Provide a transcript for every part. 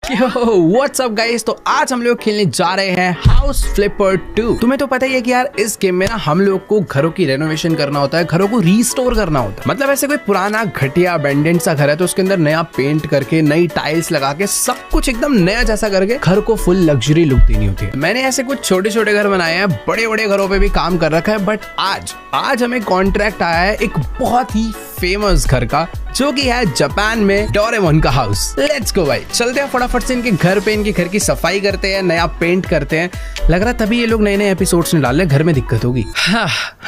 What's up guys, तो आज हम लोग खेलने जा रहे हैं हाउस फ्लिपर 2। तुम्हें तो पता ही है कि यार इस गेम में ना हम लोग को घरों की रेनोवेशन करना होता है, घरों को रीस्टोर करना होता है। मतलब ऐसे कोई पुराना घटिया अबेंडेंट सा घर है तो उसके अंदर नया पेंट करके, नई टाइल्स लगा के, सब कुछ एकदम नया जैसा करके घर को फुल लग्जरी लुक देनी होती है। मैंने ऐसे कुछ छोटे छोटे घर बनाए हैं, बड़े बड़े घरों पे भी काम कर रखा है, बट आज हमें कॉन्ट्रैक्ट आया है एक बहुत ही फेमस घर का, जो कि है जापान में डोरेमोन का हाउस। लेट्स गो भाई, चलते हैं फटाफट से इनके घर पे, इनके घर की सफाई करते हैं, नया पेंट करते हैं। लग रहा है तभी ये लोग नए नए एपिसोड्स में डाल रहे, घर में दिक्कत होगी।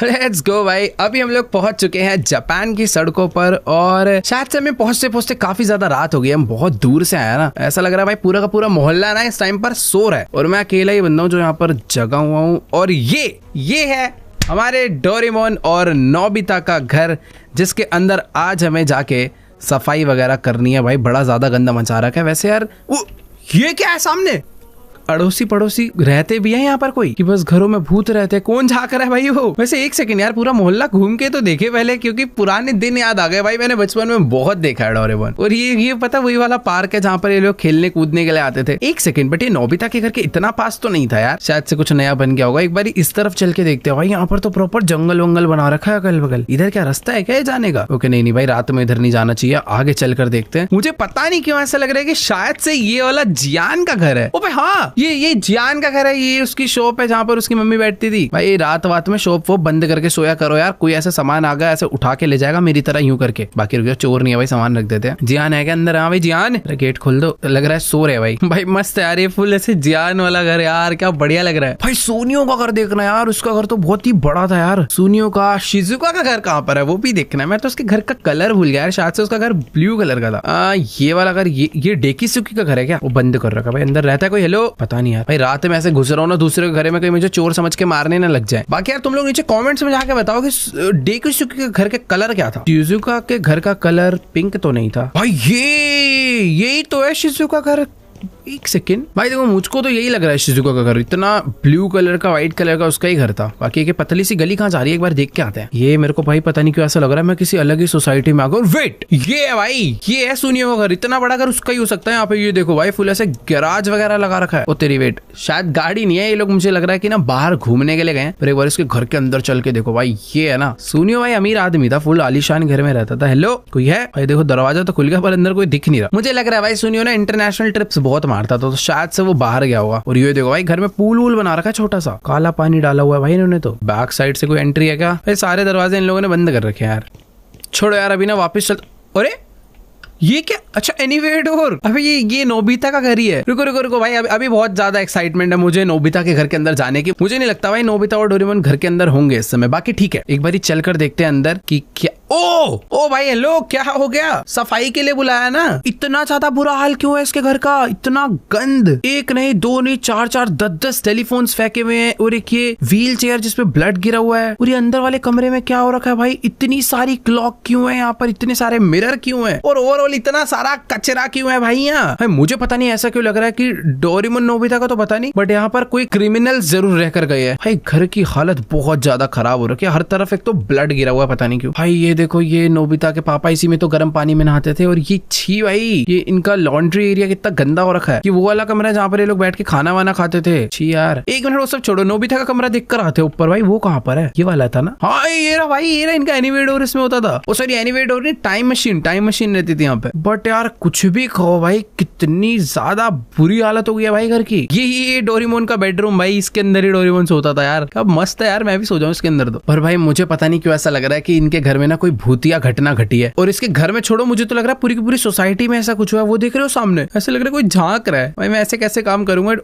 लेट्स गो भाई, अभी हम लोग पहुंच चुके हैं जापान की सड़कों पर, और शायद से हमें पहुंचते पहुंचते काफी ज्यादा रात हो गई। हम बहुत दूर से आया ना, ऐसा लग रहा है भाई पूरा का पूरा मोहल्ला ना इस टाइम पर सो रहा है, और मैं अकेला ही बंदा हूँ जो यहाँ पर जगा हुआ हूँ। और ये है हमारे डोरेमोन और नोबिता का घर, जिसके अंदर आज हमें जाके सफाई वगैरह करनी है। भाई बड़ा ज्यादा गंदा मचा रखा है। वैसे यार ये क्या है सामने? अड़ोसी पड़ोसी रहते भी हैं यहाँ पर कोई, कि बस घरों में भूत रहते हैं? कौन झाँक रहा है भाई वो? वैसे एक सेकंड यार, पूरा मोहल्ला घूम के तो देखे पहले, क्योंकि पुराने दिन याद आ गए भाई। मैंने बचपन में बहुत देखा है डोरेमोन। और ये पता वही वाला पार्क है जहाँ पर ये लोग खेलने कूदने के लिए आते थे। एक सेकंड, बट ये नोबिता के घर के इतना पास तो नहीं था यार, शायद से कुछ नया बन गया होगा। एक बार इस तरफ चल के देखते हैं। भाई यहाँ पर तो प्रॉपर जंगल वंगल बना रखा है अगल बगल। इधर क्या रास्ता है क्या जाने का? ओके नहीं भाई, रात में इधर नहीं जाना चाहिए, आगे चल कर देखते हैं। मुझे पता नहीं क्यों ऐसा लग रहा है कि शायद से ये वाला जियान का घर है। ओ भाई हाँ, ये जियान का घर है। ये उसकी शॉप है जहाँ पर उसकी मम्मी बैठती थी। भाई रात में शॉप वो बंद करके सोया करो यार। कोई ऐसा सामान आ गया ऐसे उठा के ले जाएगा मेरी तरह यूं करके। बाकी रुक जाओ, चोर नहीं है भाई, सामान रख देते हैं। जियान है क्या अंदर? हाँ भाई जियान, गेट खोल दो। लग रहा है सो रहे भाई। भाई मस्त है यार, ये फुल ऐसे जियान वाला घर यार, क्या बढ़िया लग रहा है। भाई सोनियो का घर देखना यार, उसका घर तो बहुत ही बड़ा था यार। सोनियो का, शिजुका का घर कहाँ पर है वो भी देखना है। मैं तो उसके घर का कलर भूल गया यार, शायद से उसका घर ब्लू कलर का था। ये वाला घर, ये डेकिसुकी का घर है क्या? वो बंद कर रखा भाई, अंदर रहता है कोई? हेलो, पता नहीं यार भाई, रात में ऐसे घुस रहा हूँ ना दूसरे के घर में, कहीं मुझे चोर समझ के मारने ना लग जाए। बाकी यार तुम लोग नीचे कमेंट्स में जाके बताओ कि डेकिसुकी के घर के कलर क्या था। शिजुका के घर का कलर पिंक तो नहीं था भाई। यही तो है शिजुका का घर। एक सेकेंड भाई, देखो मुझको तो यही लग रहा है शिजुका का घर इतना ब्लू कलर का, व्हाइट कलर का उसका ही घर था। बाकी ये पतली सी गली कहाँ जा रही है, एक बार देख के आते हैं। ये मेरे को भाई पता नहीं क्यों ऐसा लग रहा है मैं किसी अलग ही सोसाइटी में आ गया। वेट, ये है भाई, ये है सोनियो का घर। इतना बड़ा घर उसका ही हो सकता है। यहाँ पे ये देखो भाई, फुल ऐसे गैराज वगैरह लगा रखा है। ओ तेरी, वेट, शायद गाड़ी नहीं है। ये लोग मुझे लग रहा है कि ना बाहर घूमने के लिए गए, पर एक बार इसके घर के अंदर चल के देखो भाई। ये है ना सोनियो भाई, अमीर आदमी था, फुल आलीशान घर में रहता था। हेलो, कोई है भाई? देखो दरवाजा तो खुल गया पर अंदर कोई दिख नहीं रहा। मुझे लग रहा है भाई सोनियो ना इंटरनेशनल ट्रिप्स बहुत मारता था, तो शायद से वो बाहर गया होगा। और ये देखो भाई, घर में पूल वूल बना रखा है छोटा सा, काला पानी डाला हुआ है भाई इन्होंने तो। बैक साइड से कोई एंट्री है क्या? भाई सारे दरवाजे इन लोगों ने बंद कर रखे हैं यार। छोड़ो यार, अभी ना वापस चल। अरे ये क्या? अच्छा एनीवे डोर। अभी ये नोबिता का घर ही है। रुको भाई, अभी बहुत ज्यादा एक्साइटमेंट है मुझे नोबिता के घर के अंदर जाने की। मुझे नहीं लगता भाई नोबिता और डोरेमोन घर के अंदर होंगे इस समय। बाकी ठीक है, एक बार चल कर देखते हैं अंदर कि क्या। ओ भाई हेलो, क्या हो गया? सफाई के लिए बुलाया ना? इतना ज्यादा बुरा हाल क्यों है इसके घर का? इतना गंद, एक नहीं, दो नहीं, चार 10 टेलीफोन्स फेंके हुए हैं, और एक ये व्हील चेयर जिसपे ब्लड गिरा हुआ है। और ये अंदर वाले कमरे में क्या हो रखा है भाई? इतनी सारी क्लॉक क्यों है यहाँ पर? इतने सारे मिरर क्यों है? और ओवरऑल इतना सारा कचरा क्यों है भाई यहाँ? भाई मुझे पता नहीं ऐसा क्यों लग रहा है कि डोरेमोन नोबिता का तो पता नहीं, बट यहाँ पर कोई क्रिमिनल जरूर रहकर गए हैं। भाई घर की हालत बहुत ज्यादा खराब हो रखी है, हर तरफ एक तो ब्लड गिरा हुआ है, पता नहीं क्यों। भाई ये देखो, ये नोबिता के पापा इसी में तो गर्म पानी में नहाते थे। और ये छी भाई, ये इनका लॉन्ड्री एरिया कितना गंदा हो रखा है। ये वो वाला कमरा है जहाँ पर ये लोग बैठ के खाना वाना खाते थे। छी यार, एक मिनट वो सब छोड़ो, नोबिता का कमरा देख कर आते ऊपर। भाई वो कहाँ पर है? ये वाला था ना? हाँ ये रहा भाई, ये रहा इनका एनीवे डोर इसमें होता था। ओ सॉरी, एनीवे डोर नहीं, टाइम मशीन रहती थी यहाँ पे। बट यार कुछ भी कहो भाई, कितनी ज्यादा बुरी हालत हो गई है भाई घर की। ये डोरेमोन का बेडरूम भाई, इसके अंदर ही डोरेमोन सोता था यार। क्या मस्त है यार, मैं भी सो जाऊं इसके अंदर तो। पर भाई मुझे पता नहीं क्यों ऐसा लग रहा है कि इनके घर में ना कोई भूतिया घटना घटी है। और इसके घर में छोड़ो, मुझे तो लग रहा है पूरी की पूरी सोसाइटी में ऐसा कुछ हुआ है। वो देख रहे हो सामने, ऐसे लग रहा है कोई झांक रहा है। भाई मैं ऐसे कैसे काम करूंगा?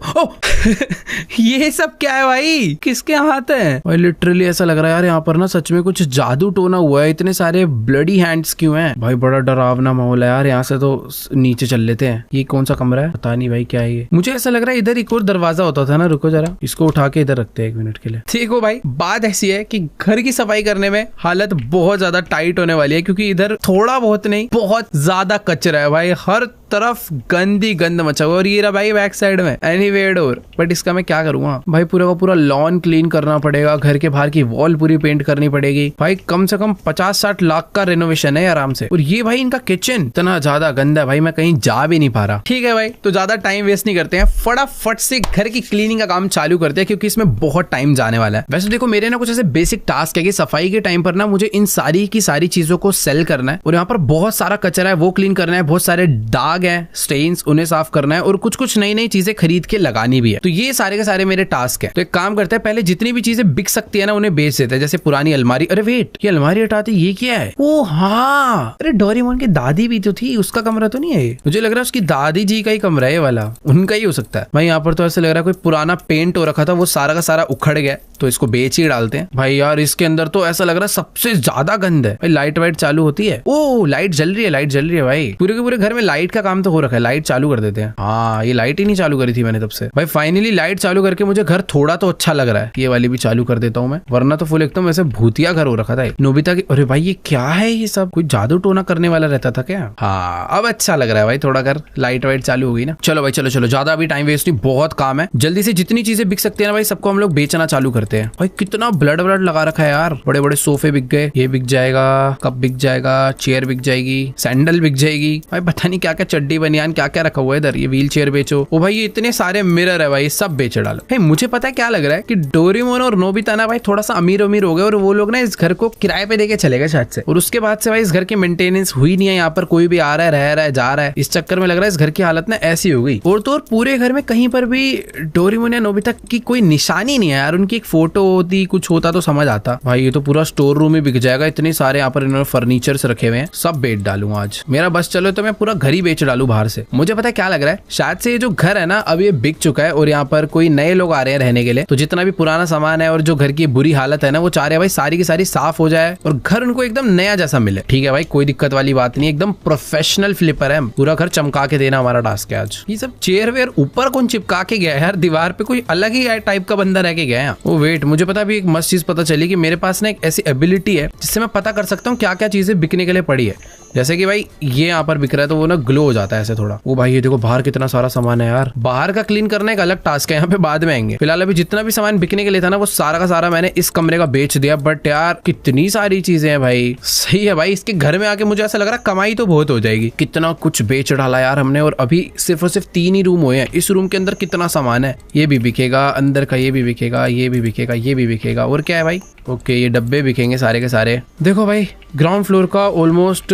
ये सब क्या है भाई? किसके हाथ है भाई? लिटरली ऐसा लग रहा है यार यहाँ पर ना सच में कुछ जादू टोना हुआ है। इतने सारे ब्लडी हैंड्स क्यों हैं भाई? बड़ा डरावना माहौल है यार। यहाँ से तो नीचे चल लेते हैं। ये कौन सा कमरा है? पता नहीं भाई क्या है ये। मुझे ऐसा लग रहा है इधर एक और दरवाजा होता था ना। रुको जरा, इसको उठा के इधर रखते हैं 1 मिनट के लिए। देखो भाई, बात ऐसी है कि घर की सफाई करने में हालत बहुत ज्यादा टाइट होने वाली है, क्योंकि इधर थोड़ा बहुत नहीं, बहुत ज्यादा कचरा है भाई। हर तरफ गंदी गंद मचा हुआ। और ये रहा भाई बैक साइड में एनीवे डोर। बट इसका मैं क्या करूंगा भाई, पूरा का पूरा लॉन क्लीन करना पड़ेगा, घर के बाहर की वॉल पूरी पेंट करनी पड़ेगी भाई। कम से कम 50-60 लाख का रेनोवेशन है आराम से। और ये भाई इनका किचन इतना ज्यादा गंदा है भाई, मैं कहीं जा भी नहीं पा रहा। ठीक है भाई, तो ज्यादा टाइम वेस्ट नहीं करते हैं, फटाफट से घर की क्लीनिंग का काम चालू करते हैं, क्योंकि इसमें बहुत टाइम जाने वाला है। वैसे देखो मेरे ना कुछ ऐसे बेसिक टास्क है कि सफाई के टाइम पर ना मुझे इन सारी की सारी चीजों को सेल करना है, और यहाँ पर बहुत सारा कचरा है वो क्लीन करना है, बहुत सारे दाग है, स्टेन्स, उन्हें साफ करना है, और कुछ कुछ नई नई चीजें खरीद के लगानी भी है। तो ये सारे के सारे मेरे टास्क है। तो एक काम करते हैं, पहले जितनी भी चीजें बिक सकती है ना उन्हें बेच देते हैं। जैसे पुरानी अलमारी, अरे वेट, ये अलमारी हटाती, ये क्या है? ओ हाँ, अरे डोरेमोन की दादी भी तो थी, उसका कमरा तो नहीं है? मुझे लग रहा है उसकी दादी जी का ही कमरा है वाला, उनका ही हो सकता है भाई। यहाँ पर तो ऐसे लग रहा है कोई पुराना पेंट हो रखा था, वो सारा का सारा उखड़ गया, तो इसको बेच ही डालते हैं भाई। यार इसके अंदर तो ऐसा लग रहा है सबसे ज्यादा गंद है भाई। लाइट वाइट चालू होती है, ओ लाइट जल रही है, लाइट जल रही है भाई। पूरे के पूरे घर में लाइट का काम तो हो रखा है, लाइट चालू कर देते हैं। हाँ, ये लाइट ही नहीं चालू करी थी मैंने तब से भाई। फाइनली लाइट चालू करके मुझे घर थोड़ा तो अच्छा लग रहा है। ये वाली भी चालू कर देता हूँ मैं, वरना तो फुल एकदम वैसे भूतिया घर हो रखा था नोबिता की। अरे भाई ये क्या है, ये सब कोई जादू टोना करने वाला रहता था क्या? हाँ अब अच्छा लग रहा है भाई, थोड़ा घर लाइट वाइट चालू हो गई ना। चलो भाई चलो चलो, ज्यादा अभी टाइम वेस्ट नहीं, बहुत काम है। जल्दी से जितनी चीजें बिक सकती है ना भाई, सबको हम लोग बेचना चालू करते हैं। भाई कितना ब्लड ब्लड लगा रखा है यार। बड़े बड़े सोफे बिक गए, ये बिक जाएगा, कप बिक जाएगा, चेयर बिक जाएगी, सैंडल बिक जाएगी भाई। पता नहीं क्या क्या चड्डी बनियान क्या क्या रखा हुआ है इधर। ये व्हील चेयर बेचो। ओ भाई ये इतने सारे मिरर है भाई, सब बेच डालो भाई। मुझे पता है क्या लग रहा है कि डोरेमोन और नोबिता ना भाई थोड़ा सा अमीर अमीर हो गए, और वो लोग ना इस घर को किराए पे देके चले गए शायद से। और उसके बाद से भाई इस घर की मेंटेनेंस हुई नहीं है। यहाँ पर कोई भी आ रहा है, रह रहा है, जा रहा है। इस चक्कर में लग रहा है इस घर की हालत ना ऐसी हो गई। और तो और पूरे घर में कहीं पर भी डोरेमोन या नोबिता की कोई निशानी नहीं है यार। उनकी एक फोटो होती, कुछ होता तो समझ आता भाई। ये तो पूरा स्टोर रूम ही बिक जाएगा, इतने सारे यहाँ पर इन्होंने फर्नीचर्स रखे हुए हैं, सब बेच डालूंगा आज। मेरा बस चलो तो मैं पूरा घर ही बेच डालू बाहर से। मुझे पता है क्या लग रहा है, शायद से ये जो घर है ना अब ये बिक चुका है, और यहाँ पर कोई नए लोग आ रहे हैं रहने के लिए। तो जितना भी पुराना सामान है और जो घर की बुरी हालत है ना, वो चाह रहे हैं भाई सारी की सारी साफ हो जाए और घर उनको एकदम नया जैसा मिले। ठीक है भाई, कोई दिक्कत वाली बात नहीं, एकदम प्रोफेशनल फ्लिपर है। पूरा घर चमका के देना हमारा टास्क है आज। ये सब चेयर वेयर ऊपर कौन चिपका के गया है यार दीवार पे? कोई अलग ही टाइप का बंदा रह के गया है। ओ वेट, मुझे पता भी एक मस्त चीज पता चली कि मेरे पास ना एक ऐसी एबिलिटी है जिससे मैं पता कर सकता हूँ क्या क्या चीजें बिकने के लिए पड़ी है। जैसे कि भाई ये यहाँ पर बिक रहा है तो वो ना ग्लो हो जाता है ऐसे थोड़ा। वो भाई ये देखो बाहर कितना सारा सामान है यार। बाहर का क्लीन करना एक अलग टास्क है, यहाँ पे बाद में आएंगे। फिलहाल अभी जितना भी सामान बिकने के लिए था ना वो सारा का सारा मैंने इस कमरे का बेच दिया। बट यार कितनी सारी चीजें हैं भाई। सही है भाई, इसके घर में आके मुझे ऐसा लग रहा है कमाई तो बहुत हो जाएगी। कितना कुछ बेच डाला यार हमने, और अभी सिर्फ और सिर्फ 3 ही रूम हुए हैं। इस रूम के अंदर कितना सामान है, ये भी बिकेगा, अंदर का ये भी बिकेगा, ये भी बिकेगा, ये भी बिकेगा। और क्या है भाई, ओके ये डब्बे बिकेंगे सारे के सारे। देखो भाई ग्राउंड फ्लोर का ऑलमोस्ट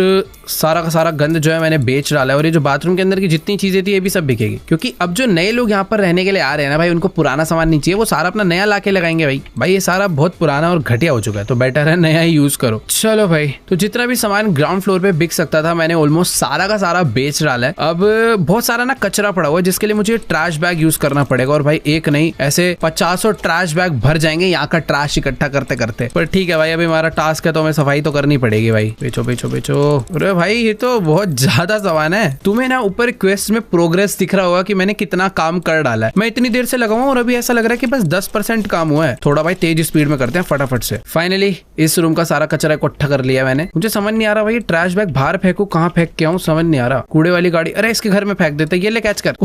सारा का सारा गंद जो है मैंने बेच डाला है, और ये जो बाथरूम के अंदर की जितनी चीजें थी ये भी सब बिकेगी। क्योंकि अब जो नए लोग यहाँ पर रहने के लिए आ रहे हैं ना भाई, उनको पुराना सामान नहीं चाहिए, वो सारा अपना नया लाके लगाएंगे भाई। भाई ये सारा बहुत पुराना और घटिया हो चुका है, तो बेटर है नया ही यूज करो। चलो भाई, तो जितना भी सामान ग्राउंड फ्लोर पे बिक सकता था मैंने ऑलमोस्ट सारा का सारा बेच डाला है। अब बहुत सारा ना कचरा पड़ा हुआ है जिसके लिए मुझे ट्रैश बैग यूज करना पड़ेगा। और भाई एक नहीं ऐसे 50 ट्रैश बैग भर जाएंगे यहाँ का ट्रैश इकट्ठा करते करते। पर ठीक है भाई, अभी हमारा टास्क है तो हमें सफाई तो करनी पड़ेगी भाई। बेचो बेचो बेचो। अरे भाई ये तो बहुत ज्यादा सामान है। तुम्हें ना ऊपर क्वेस्ट में प्रोग्रेस दिख रहा होगा कि मैंने कितना काम कर डाला है। मैं इतनी देर से लगा हूं और अभी ऐसा लग रहा है कि बस 10% काम हुआ है। थोड़ा भाई तेज स्पीड में करते हैं फटाफट से। फाइनली इस रूम का सारा कचरा इकट्ठा कर लिया मैंने। मुझे समझ नहीं आ रहा भाई ट्रैश बैग बाहर फेंकू कहाँ फेंक के आऊं, समझ नहीं आ रहा। कूड़े वाली गाड़ी, अरे इसके घर में फेंक देते, ये ले कैच कर।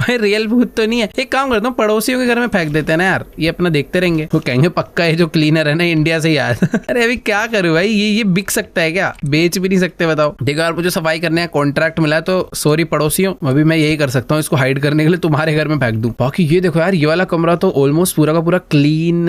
भाई रियल भूत तो नहीं है। एक काम करता हूँ पड़ोसियों के घर में फेंक देते हैं ना यार, ये अपना देखते रहेंगे। वो कहेंगे पक्का ये जो क्लीनर है ना इंडिया से ही आया। अरे अभी क्या करूँ भाई, ये बिक सकता है क्या? बेच भी नहीं सकते बताओ। देखो यार मुझे सफाई करने का कॉन्ट्रैक्ट मिला है, तो सॉरी पड़ोसियों, अभी मैं यही कर सकता हूँ, इसको हाइड करने के लिए तुम्हारे घर में फेंक दूं। बाकी ये देखो यार, ये वाला कमरा तो ऑलमोस्ट पूरा का पूरा क्लीन,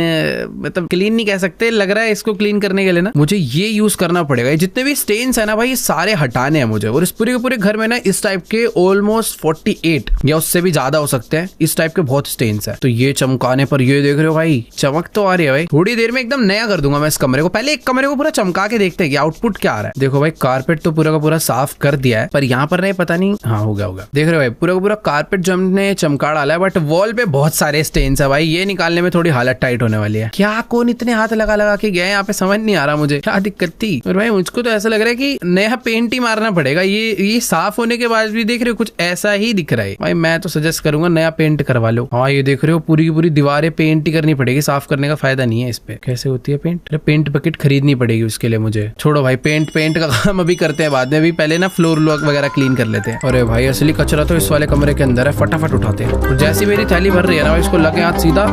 मतलब क्लीन नहीं कह सकते, लग रहा है इसको क्लीन करने के लिए ना मुझे ये यूज करना पड़ेगा। जितने भी स्टेन्स है ना भाई, ये सारे हटाने हैं मुझे। और इस पूरे के पूरे घर में ना इस टाइप के ऑलमोस्ट 48 या उससे भी ज्यादा हो सकते हैं, इस टाइप के बहुत स्टेन्स है। तो ये चमकाने पर ये देख रहे हो भाई, चमक तो आ रही है भाई। थोड़ी देर में एकदम नया कर दूंगा मैं इस कमरे को। पहले एक कमरे को पूरा चमका के देखते हैं कि आउटपुट क्या आ रहा है। देखो भाई कारपेट तो पूरा का पूरा साफ कर दिया है, पर यहाँ पर नहीं, पता नहीं, हाँ हो गया होगा। देख रहे हो भाई पूरा का पूरा कारपेट जो हमने चमका डाला है, बट वॉल पे बहुत सारे स्टेन्स है भाई। ये निकालने में थोड़ी हालत टाइट होने वाली है। क्या कौन इतने हाथ लगा लगा के गया यहाँ पे, समझ नहीं आ रहा मुझे क्या दिक्कत थी। और भाई मुझको तो ऐसा लग रहा है कि नया पेंट ही मारना पड़ेगा। ये साफ होने के बाद भी देख रहे हो कुछ ऐसा ही दिख रहा है भाई। मैं तो सजेस्ट करूंगा नया पेंट करवा लो। हाँ ये देख रहे हो पूरी की पूरी दीवारें पेंट ही करनी पड़ेगी, साफ करने का फायदा नहीं है इस पे। कैसे होती है पेंट? पेंट बकेट खरीदनी पड़ेगी उसके लिए। मिले मुझे। छोड़ो भाई, पेंट का काम अभी करते हैं बाद में, भी पहले ना फ्लोर वगैरह क्लीन कर लेते हैं। अरे भाई असली कचरा तो इस वाले कमरे के अंदर है, फटाफट उठाते हैं। और जैसी मेरी थैली भर रही है ना, इसको लगे हाथ सीधा,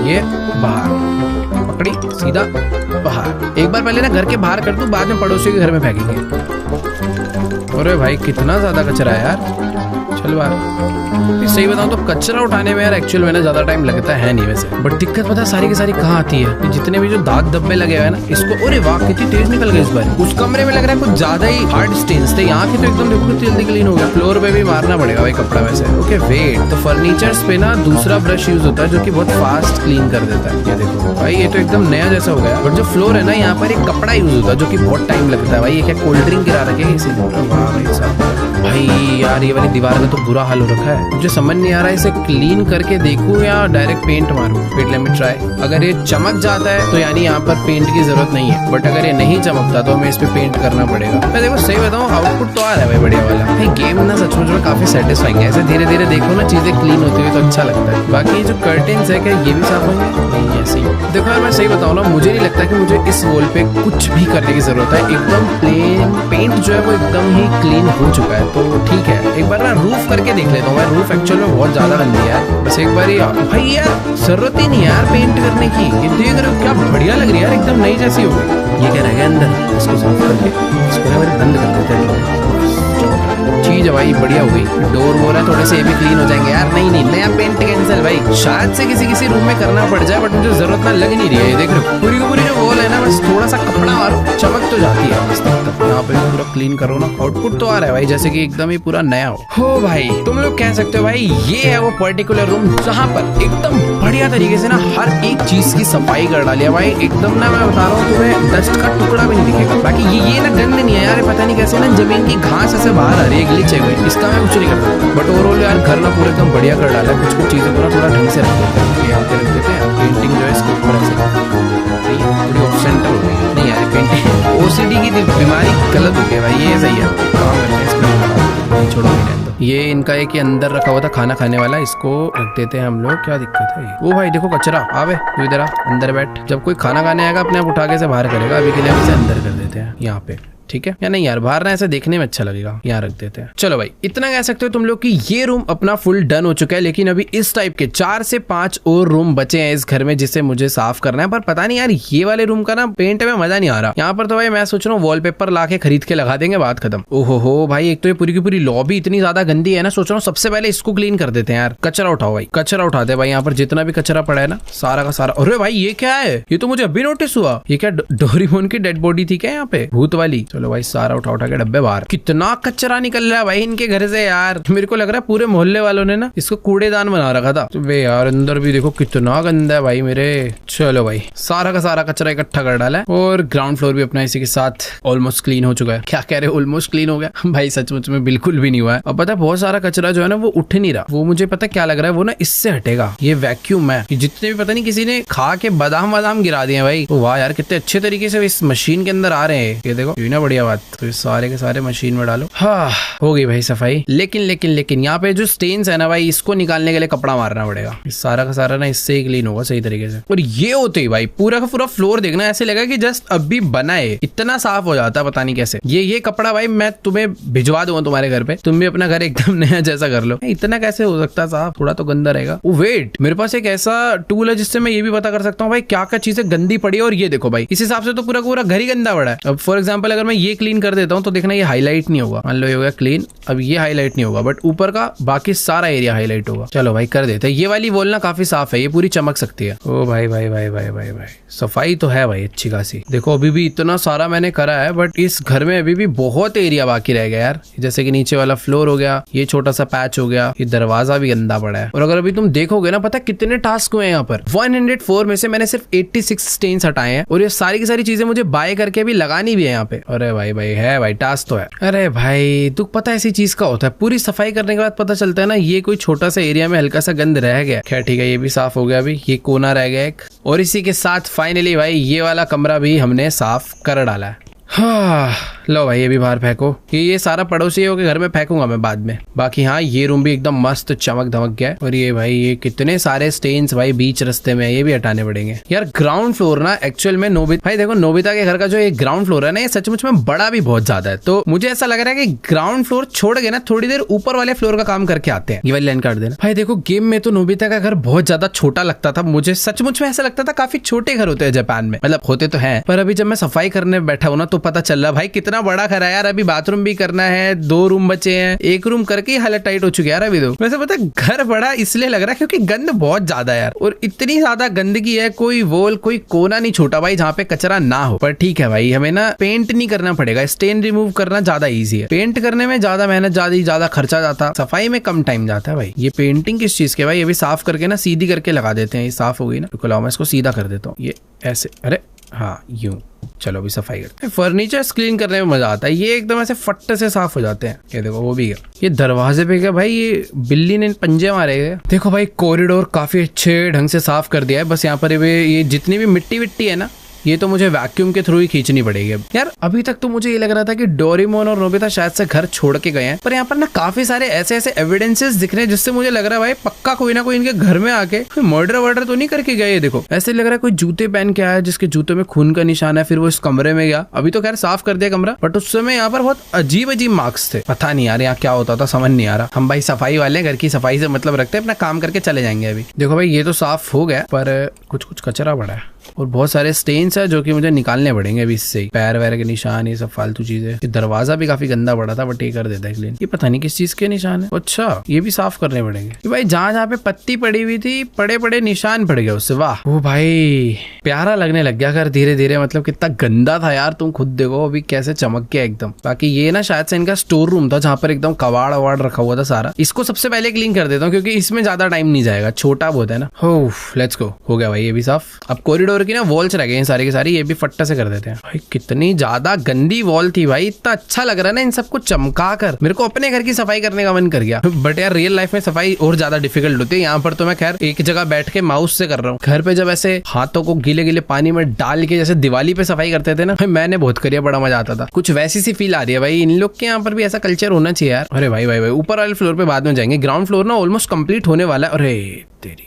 ये बाहर पकड़ी, सीधा बाहर। एक बार पहले ना घर के बाहर कर दूं, बाद में पड़ोसियों के घर में फेंकेंगे। अरे भाई कितना ज्यादा कचरा है यार, चल बाहर। सही बताऊं तो कचरा उठाने में यार एक्चुअल में ना ज्यादा टाइम लगता है नहीं वैसे, बट दिक्कत पता है सारी की सारी कहाँ आती है, जितने भी जो दाग धब्बे लगे हुए हैं ना इसको। अरे वाह कितनी तेज निकल गई इस बार। उस कमरे में लग रहा है कुछ ज्यादा ही हार्ड स्टेन्स थे, यहाँ की तो एकदम देखो कितनी जल्दी क्लीन हो गया। फ्लोर पे भी मारना पड़ेगा भाई कपड़ा वैसे। ओके वेट, तो फर्नीचर्स पे ना दूसरा ब्रश यूज होता है जो की बहुत फास्ट क्लीन कर देता है। ये देखो भाई, ये तो एकदम नया जैसा हो गया। बट जो फ्लोर है ना, यहाँ पर एक कपड़ा यूज होता है जो की बहुत टाइम लगता है भाई। ये क्या कोल्ड ड्रिंक गिरा रखे है इसी। भाई यार ये वाली दीवार का तो बुरा हाल हो रखा है, मुझे समझ नहीं आ रहा है इसे क्लीन करके देखूं या डायरेक्ट पेंट मारूं। Wait let me try. अगर ये चमक जाता है तो यानी यहाँ पर पेंट की जरूरत नहीं है, बट अगर ये नहीं चमकता तो हमें इस पे पेंट करना पड़ेगा। मैं देखो सही बताऊं, आउटपुट तो आ रहा है भाई बढ़िया वाला। भाई गेम ना सचमुच में काफी सेटिस्फाइंग है, ऐसे धीरे धीरे देखो ना चीजें क्लीन होती हुई तो अच्छा लगता है। बाकी जो कर्टेन्स है क्या ये भी साफ होंगे? नहीं ऐसे ही। देखो यार मैं सही बताऊं ना, मुझे नहीं लगता कि मुझे इस वॉल पे कुछ भी करने की जरूरत है। एकदम प्लेन पेंट जो है वो एकदम ही क्लीन हो चुका है, तो ठीक है। एक बार ना रूफ करके देख लेता हूँ मैं, रूफ एक्चुअल में बहुत ज्यादा गंदी है बस एक बार। भाई यार जरूरत ही नहीं है यार पेंट करने की, ये देख रहे हो क्या बढ़िया लग रही है यार, एकदम नई जैसी हो गई। ये क्या रह गया अंदर, इसको साफ करके इसको बंद कर देते हैं। चीज है भाई बढ़िया हो गई। डोर वोर है थोड़े से ये भी क्लीन हो जाएंगे यार। नहीं नया पेंट कैंसिल भाई, शायद से किसी रूम में करना पड़ जाए, बट मुझे जरूरत ना लग नहीं रही है। देख रहे हो पूरी की पूरी जो वॉल है ना, बस थोड़ा सा कपड़ा और चमक तो जाती है बस तक। यहाँ पे पूरा क्लीन करो ना, आउटपुट तो आ रहा है भाई जैसे कि एकदम ही पूरा नया हो भाई। तुम लोग कह सकते हो भाई ये है वो पर्टिकुलर रूम जहाँ पर एकदम बढ़िया तरीके से ना हर एक चीज की सफाई कर डाली है भाई। एकदम ना मैं बता रहा हूँ तुम्हें डस्ट का टुकड़ा भी नहीं दिखेगा। बाकी ये ना गंद नहीं है यार, पता नहीं कैसे ना जमीन की घास ऐसे बाहर आ रही है, ग्लिच है भाई, इसका मैं कुछ नहीं कर सकता। बट ओवरऑल यार घर ना पूरा एकदम बढ़िया कर डाला है। कुछ चीजें को ना थोड़ा ढंग से रख देते हैं, यहाँ पे रख देते हैं। पेंटिंग जो है इसके ऊपर ऐसे थोड़ी ऑफ सेंटर हो गई। नहीं यार पेंटिंग ओसीडी की बीमारी गलत हो गई भाई, ये सही है काम करते हैं इसमें। छोड़ो ये इनका एक ही अंदर रखा हुआ था खाना खाने वाला, इसको रख देते हैं हम लोग। क्या दिक्कत है? वो भाई देखो कचरा आवे, तू इधर आ, अंदर बैठ। जब कोई खाना खाने आएगा अपने आप उठा के से बाहर करेगा, अभी के लिए हम इसे अंदर कर देते हैं यहाँ पे, ठीक है? या नहीं यार बाहर ना ऐसे देखने में अच्छा लगेगा, यहाँ रख देते हैं। चलो भाई इतना कह सकते हो तुम लोग कि ये रूम अपना फुल डन हो चुका है, लेकिन अभी इस टाइप के 4 से 5 और रूम बचे हैं इस घर में जिसे मुझे साफ करना है। पर पता नहीं यार ये वाले रूम का ना पेंट में मजा नहीं आ रहा। यहाँ पर तो भाई मैं सोच रहा हूँ वॉलपेपर ला के खरीद के लगा देंगे, बात खत्म। ओहो हो भाई, एक तो ये पूरी की पूरी लॉबी इतनी ज्यादा गंदी है ना, सोच रहा हूँ सबसे पहले इसको क्लीन कर देते हैं यार। कचरा उठाओ भाई, कचरा उठाते भाई। यहाँ पर जितना भी कचरा पड़ा है ना सारा का सारा। अरे भाई ये क्या है? ये तो मुझे अभी नोटिस हुआ। ये क्या डोरेमोन की डेड बॉडी थी क्या यहाँ पे, भूत वाली? चलो भाई सारा उठा के डब्बे बाहर। कितना कचरा निकल रहा है भाई इनके घर से यार, मेरे को लग रहा है पूरे मोहल्ले वालों ने ना इसको कूड़ेदान बना रखा था। तो वे यार अंदर भी देखो कितना गंदा है भाई मेरे। चलो भाई सारा का सारा कचरा इकट्ठा कर डाला है, और ग्राउंड फ्लोर भी अपना इसी के साथ ऑलमोस्ट क्लीन हो चुका है। क्या कह रहे, ऑलमोस्ट क्लीन हो गया भाई? सचमुच में बिल्कुल भी नहीं हुआ है। अब पता है बहुत सारा कचरा जो है ना वो उठ नहीं रहा, वो मुझे पता क्या लग रहा है, वो ना इससे हटेगा। ये वैक्यूम है, जितने भी पता नहीं किसी ने खा के बादाम वादाम गिरा दिए भाई। वाह यार कितने अच्छे तरीके से इस मशीन के अंदर आ रहे हैं। ये देखो ना बढ़िया बात। तो सारे के सारे मशीन में डालो। हाँ हो गई भाई सफाई। लेकिन यहाँ पे जो स्टेन्स है ना भाई, इसको निकालने के लिए कपड़ा मारना पड़ेगा। इस सारा का सारा ना इससे ही क्लीन होगा सही तरीके से। और ये होते ही भाई पूरा का पूरा फ्लोर देखना ऐसे लगा कि जस्ट अभी बना है, इतना साफ हो जाता है पता नहीं कैसे। ये कपड़ा भाई मैं तुम्हें भिजवा दूंगा तुम्हारे घर पे, तुम भी अपना घर एकदम नया जैसा कर लो। इतना कैसे हो सकता है साफ? थोड़ा तो गंदा रहेगा। वेट, मेरे पास एक ऐसा टूल है जिससे मैं ये भी पता कर सकता हूँ भाई क्या क्या चीजें गंदी पड़ी है। और ये देखो भाई इस हिसाब से तो पूरा पूरा घर ही गंदा पड़ा है। अब फॉर एग्जाम्पल अगर मैं ये क्लीन कर देता हूँ तो देखना ये हाईलाइट नहीं होगा। मान लो ये हो गया क्लीन, अब ये हाईलाइट नहीं होगा, बट ऊपर का बाकी सारा एरिया हाईलाइट होगा। चलो भाई कर देते हैं। ये वाली वॉल ना काफी साफ है, ये पूरी चमक सकती है। ओ भाई भाई भाई भाई भाई भाई सफाई तो है भाई अच्छी खासी। देखो अभी भी इतना सारा मैंने करा है, बट इस घर में अभी भी बहुत एरिया बाकी रह गया यार। जैसे कि नीचे वाला फ्लोर हो गया, ये छोटा सा पैच हो गया, ये दरवाजा भी गंदा पड़ा है। और अगर अभी तुम देखोगे ना, पता कितने टास्क हुए हैं यहाँ पर। 104 में से मैंने सिर्फ 86 स्टेन्स हटाए हैं, और ये सारी की सारी चीजें मुझे बाय करके भी लगानी भी है यहाँ पे। अरे भाई भाई है भाई टास्क तो है। अरे भाई दुख पता ऐसी चीज का होता है, पूरी सफाई करने के बाद पता चलता है ना ये कोई छोटा सा एरिया में हल्का सा गंद रह गया। खैर ठीक है, ये भी साफ हो गया। अभी ये कोना रह गया एक, और इसी के साथ फाइनली भाई ये वाला कमरा भी हमने साफ कर डाला है। हाँ लो भाई ये भी बाहर फेंको। ये सारा पड़ोसियों के घर में फेंकूंगा मैं बाद में। बाकी हाँ ये रूम भी एकदम मस्त चमक धमक गया है। और ये भाई ये कितने सारे स्टेन्स भाई बीच रास्ते में, ये भी हटाने पड़ेंगे यार। ग्राउंड फ्लोर ना एक्चुअल में नोबिता भाई देखो, नोबिता के घर का जो ये ग्राउंड फ्लोर है ना, ये सचमुच में बड़ा भी बहुत ज्यादा है। तो मुझे ऐसा लग रहा है कि ग्राउंड फ्लोर छोड़ के ना थोड़ी देर ऊपर वाले फ्लोर का काम करके आते हैं। ये वाली लाइन काट देना भाई। देखो गेम में तो नोबिता का घर बहुत ज्यादा छोटा लगता था मुझे, सचमुच में ऐसा लगता था काफी छोटे घर होते हैं जापान में, मतलब होते तो हैं, पर अभी जब मैं सफाई करने बैठा हूं ना तो पता चल रहा भाई कितना बड़ा घर है यार। अभी बाथरूम भी करना है, 2 रूम बचे हैं, 1 रूम करके ही हालत टाइट हो चुकी है यार अभी तो। वैसे पता है घर बड़ा इसलिए लग रहा है क्योंकि गंद बहुत ज्यादा है यार, और इतनी ज्यादा गंदगी है, कोई वॉल कोई कोना नहीं छोटा भाई जहाँ पे कचरा ना हो। पर ठीक है भाई, हमें ना पेंट नहीं करना पड़ेगा, स्टेन रिमूव करना ज्यादा ईजी है। पेंट करने में ज्यादा मेहनत ज्यादा खर्चा जाता, सफाई में कम टाइम जाता है भाई। ये पेंटिंग किस चीज के भाई, ये भी साफ करके ना सीधी करके लगा देते हैं। ये साफ हो गई ना, मैं इसको सीधा कर देता हूँ, ये ऐसे, अरे हाँ यूं। चलो अभी सफाई करते हैं। फर्नीचर क्लीन करने में मजा आता है, ये एकदम ऐसे फट से साफ हो जाते हैं। ये देखो वो भी है। ये दरवाजे पे क्या भाई, ये बिल्ली ने पंजे मारे गए। देखो भाई कॉरिडोर काफी अच्छे ढंग से साफ कर दिया है। बस यहाँ पर ये जितनी भी मिट्टी विट्टी है ना, ये तो मुझे वैक्यूम के थ्रू ही खींचनी पड़ेगी यार। अभी तक तो मुझे ये लग रहा था कि डोरेमोन और नोबिता शायद से घर छोड़ के गए हैं, पर यहाँ पर ना काफी सारे ऐसे एविडेंसेस दिख रहे हैं जिससे मुझे लग रहा है भाई पक्का कोई ना कोई इनके घर में आके मर्डर वर्डर तो नहीं करके गए। ये देखो ऐसे लग रहा है कोई जूते पहन के आया जिसके जूते में खून का निशान है, फिर वो इस कमरे में गया। अभी तो खैर साफ कर दिया कमरा, बट उस समय यहाँ पर बहुत अजीब मार्क्स थे। पता नहीं यार यहाँ क्या होता था, समझ नहीं आ रहा। हम भाई सफाई वाले घर की सफाई से मतलब रखते हैं, अपना काम करके चले जाएंगे। अभी देखो भाई ये तो साफ हो गया, पर कुछ कचरा पड़ा है और बहुत सारे स्टेन्स है जो कि मुझे निकालने पड़ेंगे अभी इससे। पैर वैर के निशान, ये सब फालतू चीजें। ये दरवाजा भी काफी गंदा पड़ा था, बट ये कर देता है क्लीन। ये पता नहीं किस चीज के निशान है। अच्छा ये भी साफ करने पड़ेंगे। ये भाई जहाँ पे पत्ती पड़ी हुई थी, बड़े निशान पड़ गए उससे। वाह ओ भाई प्यारा लगने लग गया घर धीरे धीरे। मतलब कितना गंदा था यार, तुम खुद देखो अभी कैसे चमक गया एकदम। बाकी ये ना शायद से इनका स्टोर रूम था जहाँ पर एकदम कबाड़ अवाड़ रखा हुआ था सारा। इसको सबसे पहले क्लीन कर देता हूँ क्योंकि इसमें ज्यादा टाइम नहीं जाएगा, छोटा बहुत है ना। लेट्स गो, हो गया भाई ये भी साफ। अब कॉरिडोर की ना वॉल्स रह गए हैं सारी की सारी, ये भी फट्टा से कर देते हैं। भाई कितनी ज्यादा गंदी वॉल थी भाई, इतना अच्छा लग रहा है ना इन सबको चमका कर। मेरे को अपने घर की सफाई करने का मन कर गया, बट यार रियल लाइफ में सफाई और ज्यादा डिफिकल्ट होती है। यहाँ पर तो मैं खैर एक जगह बैठ के माउस से कर रहा हूँ। घर पे जब ऐसे हाथों को गीले गीले पानी में डाल के जैसे दिवाली पे सफाई करते थे ना, मैंने बहुत करिया, बड़ा मजा आता था। कुछ वैसी सी फील आ रही है भाई। इन लोग के यहाँ पर भी ऐसा कल्चर होना चाहिए यार। अरे भाई ऊपर वाले फ्लोर पे बाद में जाएंगे। ग्राउंड फ्लोर ना ऑलमोस्ट कंप्लीट होने वाला है। अरे तेरी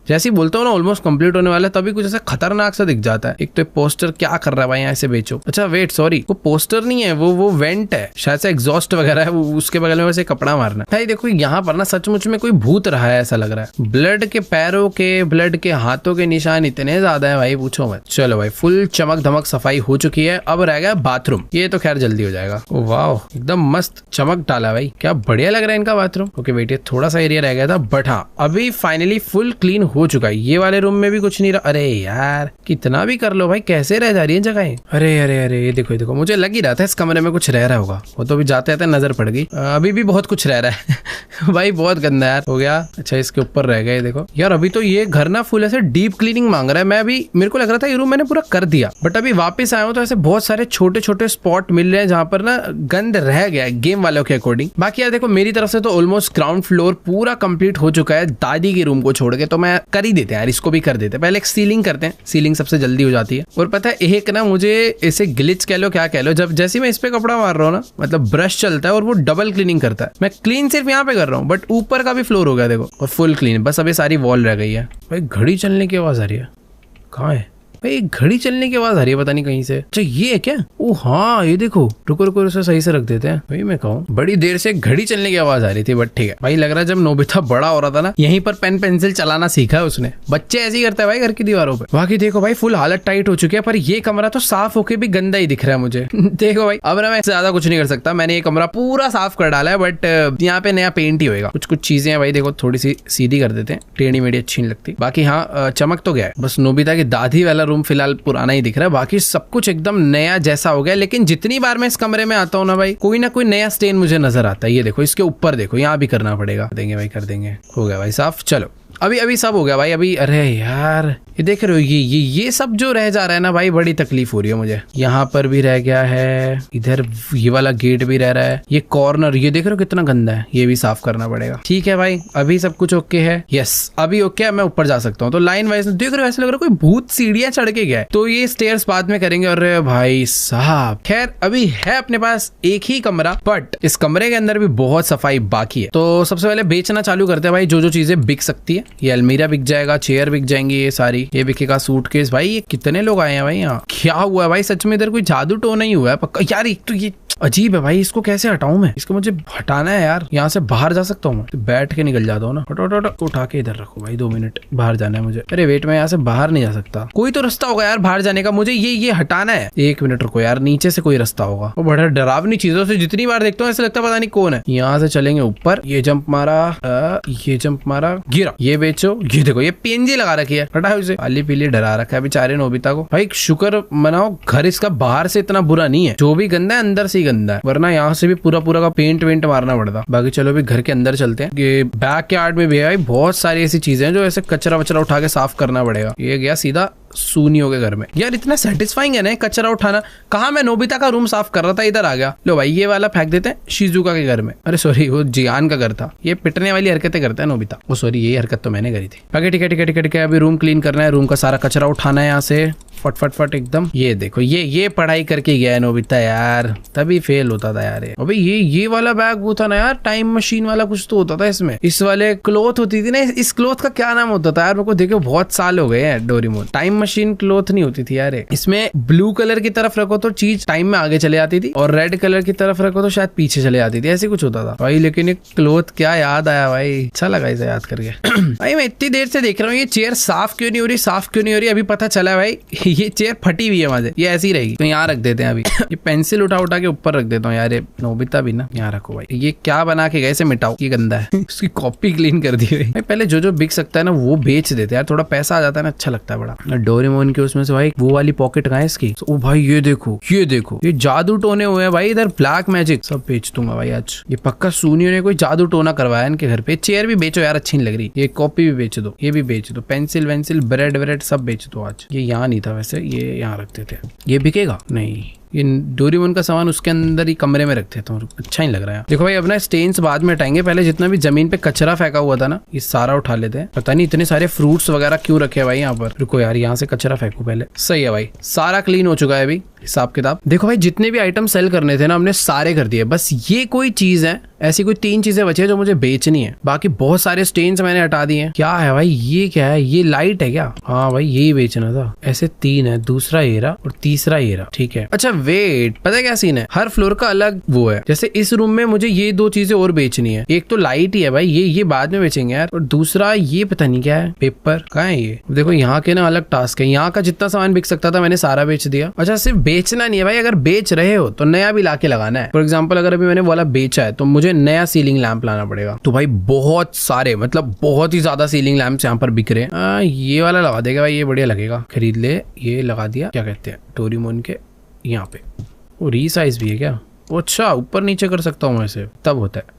जैसे ही बोलता हूँ ना ऑलमोस्ट कंप्लीट होने वाला है, तभी कुछ ऐसा खतरनाक सा दिख जाता है। एक तो पोस्टर क्या कर रहा है भाई, यहाँ से बेचो। अच्छा वेट सॉरी, वो पोस्टर नहीं है, वो वेंट है शायद से, एग्जॉस्ट वगैरह है। उसके बगल में वैसे कपड़ा मारना भाई। देखो यहाँ पर ना सचमुच में कोई भूत रहा है ऐसा लग रहा है। ब्लड के पैरों के, ब्लड के हाथों के निशान इतने ज्यादा है भाई, पूछो मत। चलो भाई फुल चमक धमक सफाई हो चुकी है। अब रह गया बाथरूम, ये तो खैर जल्दी हो जाएगा। वाह एकदम मस्त चमक डाला भाई, क्या बढ़िया लग रहा है इनका बाथरूम। ओके वेट, थोड़ा सा एरिया रह गया था, बट हाँ अभी फाइनली फुल क्लीन हो चुका है। ये वाले रूम में भी कुछ नहीं रहा। अरे यार कितना भी कर लो भाई, कैसे रह जा रही है जगह। अरे देखो मुझे लग ही रहा था इस कमरे में कुछ रह रहा होगा। वो तो भी जाते जाते नजर पड़ गई। अभी भी बहुत कुछ रह रहा है भाई, बहुत गंदा यार हो गया। अच्छा इसके ऊपर रह गए देखो यार। अभी तो ये घर ना फुल ऐसे डीप क्लीनिंग मांग रहा है। मैं अभी मेरे को लग रहा था ये रूम मैंने पूरा कर दिया, बट अभी वापस आया हूँ तो ऐसे बहुत सारे छोटे छोटे स्पॉट मिल रहे हैं जहाँ पर ना गंद रह गया है गेम वालों के अकॉर्डिंग। बाकी यार देखो मेरी तरफ से तो ऑलमोस्ट ग्राउंड फ्लोर पूरा कंप्लीट हो चुका है, दादी के रूम को छोड़ के। तो मैं कर ही देते हैं यार, इसको भी कर देते हैं। पहले एक सीलिंग करते हैं, सीलिंग सबसे जल्दी हो जाती है। और पता है एक ना मुझे इसे ग्लिच कह लो क्या कह लो, जब जैसे मैं इस पे कपड़ा मार रहा हूँ ना, मतलब ब्रश चलता है और वो डबल क्लीनिंग करता है। मैं क्लीन सिर्फ यहाँ पे कर रहा हूँ, बट ऊपर का भी फ्लोर हो गया देखो, और फुल क्लीन। बस अभी सारी वॉल रह गई है। भाई घड़ी चलने की आवाज आ रही है, कहाँ है भाई? घड़ी चलने की आवाज आ रही है पता नहीं कहीं से। अच्छा ये है क्या? ओ हाँ ये देखो, रुको इसे सही से रख देते हैं। भाई मैं कहूँ बड़ी देर से घड़ी चलने की आवाज आ रही थी, बट ठीक है भाई। लग रहा है जब नोबिता बड़ा हो रहा था ना, यहीं पर पेन पेंसिल चलाना सीखा है उसने। बच्चे ऐसे ही करते हैं भाई घर की दीवारों पे। बाकी देखो भाई फुल हालत टाइट हो चुकी है, पर ये कमरा तो साफ होके भी गंदा ही दिख रहा है मुझे देखो भाई अब ना मैं ज्यादा कुछ नहीं कर सकता। मैंने ये कमरा पूरा साफ कर डाला है, बट यहाँ पे नया पेंट ही होगा। कुछ चीजें भाई देखो थोड़ी सी सीधी कर देते हैं, टेढ़ी मेढ़ी अच्छी नहीं लगती। बाकी हाँ चमक तो गया है। बस नोबिता की दादी वाला रूम फिलहाल पुराना ही दिख रहा है, बाकी सब कुछ एकदम नया जैसा हो गया। लेकिन जितनी बार मैं इस कमरे में आता हूँ ना भाई, कोई ना कोई नया स्टेन मुझे नजर आता है। ये देखो इसके ऊपर देखो, यहाँ भी करना पड़ेगा। देंगे भाई, कर देंगे। हो गया भाई साफ। चलो अभी सब हो गया भाई। अभी अरे यार ये देख रहे हो, ये सब जो रह जा रहा है ना भाई, बड़ी तकलीफ हो रही है मुझे। यहाँ पर भी रह गया है, इधर ये वाला गेट भी रह रहा है, ये कॉर्नर ये देख रहे हो कितना गंदा है, ये भी साफ करना पड़ेगा। ठीक है भाई, अभी सब कुछ ओके है। यस अभी ओके है, मैं ऊपर जा सकता हूँ। तो लाइन वाइज देख रहे हो, ऐसा लग रहा है कोई भूत सीढ़ियां चढ़ के गया है। तो ये स्टेयर्स बाद में करेंगे। अरे भाई साहब, खैर अभी है अपने पास एक ही कमरा, बट इस कमरे के अंदर भी बहुत सफाई बाकी है। तो सबसे पहले बेचना चालू करते हैं भाई, जो चीजें बिक सकती है। ये अलमीरा बिक जाएगा, चेयर बिक जाएंगी, ये सारी, ये बिकेगा सूटकेस। भाई ये कितने लोग आए हैं भाई यहाँ, क्या हुआ है भाई? सच में इधर कोई जादू टो नहीं हुआ है पक्का यार। एक तो ये अजीब है भाई, इसको कैसे हटाऊं मैं? इसको मुझे हटाना है यार। यहाँ से बाहर जा सकता हूँ मैं? तो बैठ के निकल जाता हूँ ना। हटो, उठा के इधर रखो भाई, 2 मिनट बाहर जाना है मुझे। अरे वेट, मैं यहाँ से बाहर नहीं जा सकता। कोई तो रास्ता होगा यार बाहर जाने का, मुझे ये हटाना है। 1 मिनट रुको यार, नीचे से कोई रास्ता होगा। वो बड़ा डरावनी चीजों से जितनी बार देखता हूँ ऐसा लगता है पता नहीं कौन है। यहाँ से चलेंगे ऊपर, ये जंप मारा, गिरा, ये बेचो, ये देखो ये पेंजी लगा रखी है, हटाओ इसे। काली पीली डरा रखा है बेचारे नोबिता को। भाई शुक्र मनाओ, घर इसका बाहर से इतना बुरा नहीं है, जो भी गंदा है अंदर से ही गंदा है, वरना यहाँ से भी पूरा का पेंट वेंट मारना पड़ता। बाकी चलो भी घर के अंदर चलते हैं। ये बैक यार्ड में भी है भाई बहुत सारी ऐसी चीजें हैं जो ऐसे कचरा वचरा उठा के साफ करना पड़ेगा। ये गया सीधा सूनियों के घर में। यार इतना सेटिस्फाइंग है ना कचरा उठाना। कहा मैं नोबिता का रूम साफ कर रहा था, इधर आ गया। लो भाई ये वाला फेंक देते हैं शिजुका के घर में। अरे सॉरी, वो जियान का घर था। ये पिटने वाली हरकतें करता है नोबिता। वो सॉरी, यही हरकत तो मैंने करी थी। बाकी ठीक है, अभी रूम क्लीन करना है, रूम का सारा कचरा उठाना है यहाँ से फट एकदम। ये देखो ये पढ़ाई करके गया है नोबिता यार, तभी फेल होता था यार। अबे ये वाला बैग वो था ना यार, टाइम मशीन वाला कुछ तो होता था इसमें। इस वाले क्लोथ होती थी ना, इस क्लोथ का क्या नाम होता था यार? मेरे को देखो बहुत साल हो गए हैं। डोरेमोन टाइम मशीन क्लोथ नहीं होती थी यार। इसमें ब्लू कलर की तरफ रखो तो चीज टाइम में आगे चले जाती थी, और रेड कलर की तरफ रखो तो शायद पीछे चले जाती थी, ऐसे कुछ होता था भाई। लेकिन ये क्लोथ क्या याद आया भाई, अच्छा लगा इसे याद करके। भाई मैं इतनी देर से देख रहा हूँ ये चेयर साफ क्यों नहीं हो रही, अभी पता चला भाई ये चेयर फटी हुई है वहां, ये ऐसी रहेगी। तो यहाँ रख देते हैं अभी। ये पेंसिल उठा के ऊपर रख देता हूँ यार। ये नोबिता भी ना यहाँ रखो भाई। ये क्या बना के गए, इसे मिटाओ, ये गंदा है। उसकी कॉपी क्लीन कर दी भाई। पहले जो बिक सकता है ना वो बेच देते यार, थोड़ा पैसा आ जाता है ना, अच्छा लगता है बड़ा। डोरेमोन के उसमें से भाई वो वाली पॉकेट कहाँ है इसकी? ओ भाई ये देखो ये जादू टोने हुए हैं भाई इधर, ब्लैक मैजिक सब बेच दूंगा भाई आज। ये पक्का सूनियों ने कोई जादू टोना करवाया इनके घर पे। चेयर भी बेचो यार, अच्छी नहीं लग रही। ये कॉपी भी बेच दो, ये भी बेच दो, पेंसिल वेंसिल ब्रेड व्रेड सब बेच दो आज। ये यहाँ नहीं था वैसे, ये यहाँ रखते थे। ये बिकेगा नहीं, ये डोरेमोन का सामान उसके अंदर ही कमरे में रखते थे, अच्छा नहीं लग रहा है। देखो भाई अपना स्टेन्स बाद में हटाएंगे, पहले जितना भी जमीन पे कचरा फेंका हुआ था ना ये सारा उठा लेते हैं। पता नहीं इतने सारे फ्रूट्स वगैरह क्यों रखे हैं भाई यहाँ पर। रुको यार, यहाँ से कचरा फेंकू पहले। सही है भाई, सारा क्लीन हो चुका है अभी हिसाब किताब। देखो भाई जितने भी आइटम सेल करने थे ना हमने सारे कर दिए, बस ये कोई चीज है, ऐसी कोई 3 चीजें बची है जो मुझे बेचनी है। बाकी बहुत सारे स्टेन्स मैंने हटा दिए। क्या है भाई, ये क्या है? ये लाइट है क्या? हाँ भाई यही बेचना था। ऐसे 3 है, दूसरा ये रहा और तीसरा ये रहा। ठीक है, अच्छा वेट, पता है क्या सीन है? हर फ्लोर का अलग वो है। जैसे इस रूम में मुझे ये 2 चीजें और बेचनी है। एक तो लाइट ही है भाई, ये बाद में बेचेंगे यार। और दूसरा ये पता नहीं क्या है, पेपर कहाँ है ये? देखो यहाँ के ना अलग टास्क है। यहाँ का जितना सामान बिक सकता था मैंने सारा बेच दिया। अच्छा सिर्फ बेचना नहीं है भाई, अगर बेच रहे हो तो नया भी लाके लगाना है। फॉर एग्जाम्पल अगर अभी मैंने वाला बेचा है तो मुझे नया सीलिंग लैंप लाना पड़ेगा। तो भाई बहुत सारे, मतलब बहुत ही ज्यादा सीलिंग लैंप्स यहाँ पर बिक रहे हैं। ये वाला लगा देगा भाई, ये बढ़िया लगेगा, खरीद ले। ये लगा दिया, क्या कहते हैं, डोरेमोन के यहाँ पे। वो रीसाइज भी है क्या? अच्छा ऊपर नीचे कर सकता हूँ ऐसे, तब होता है।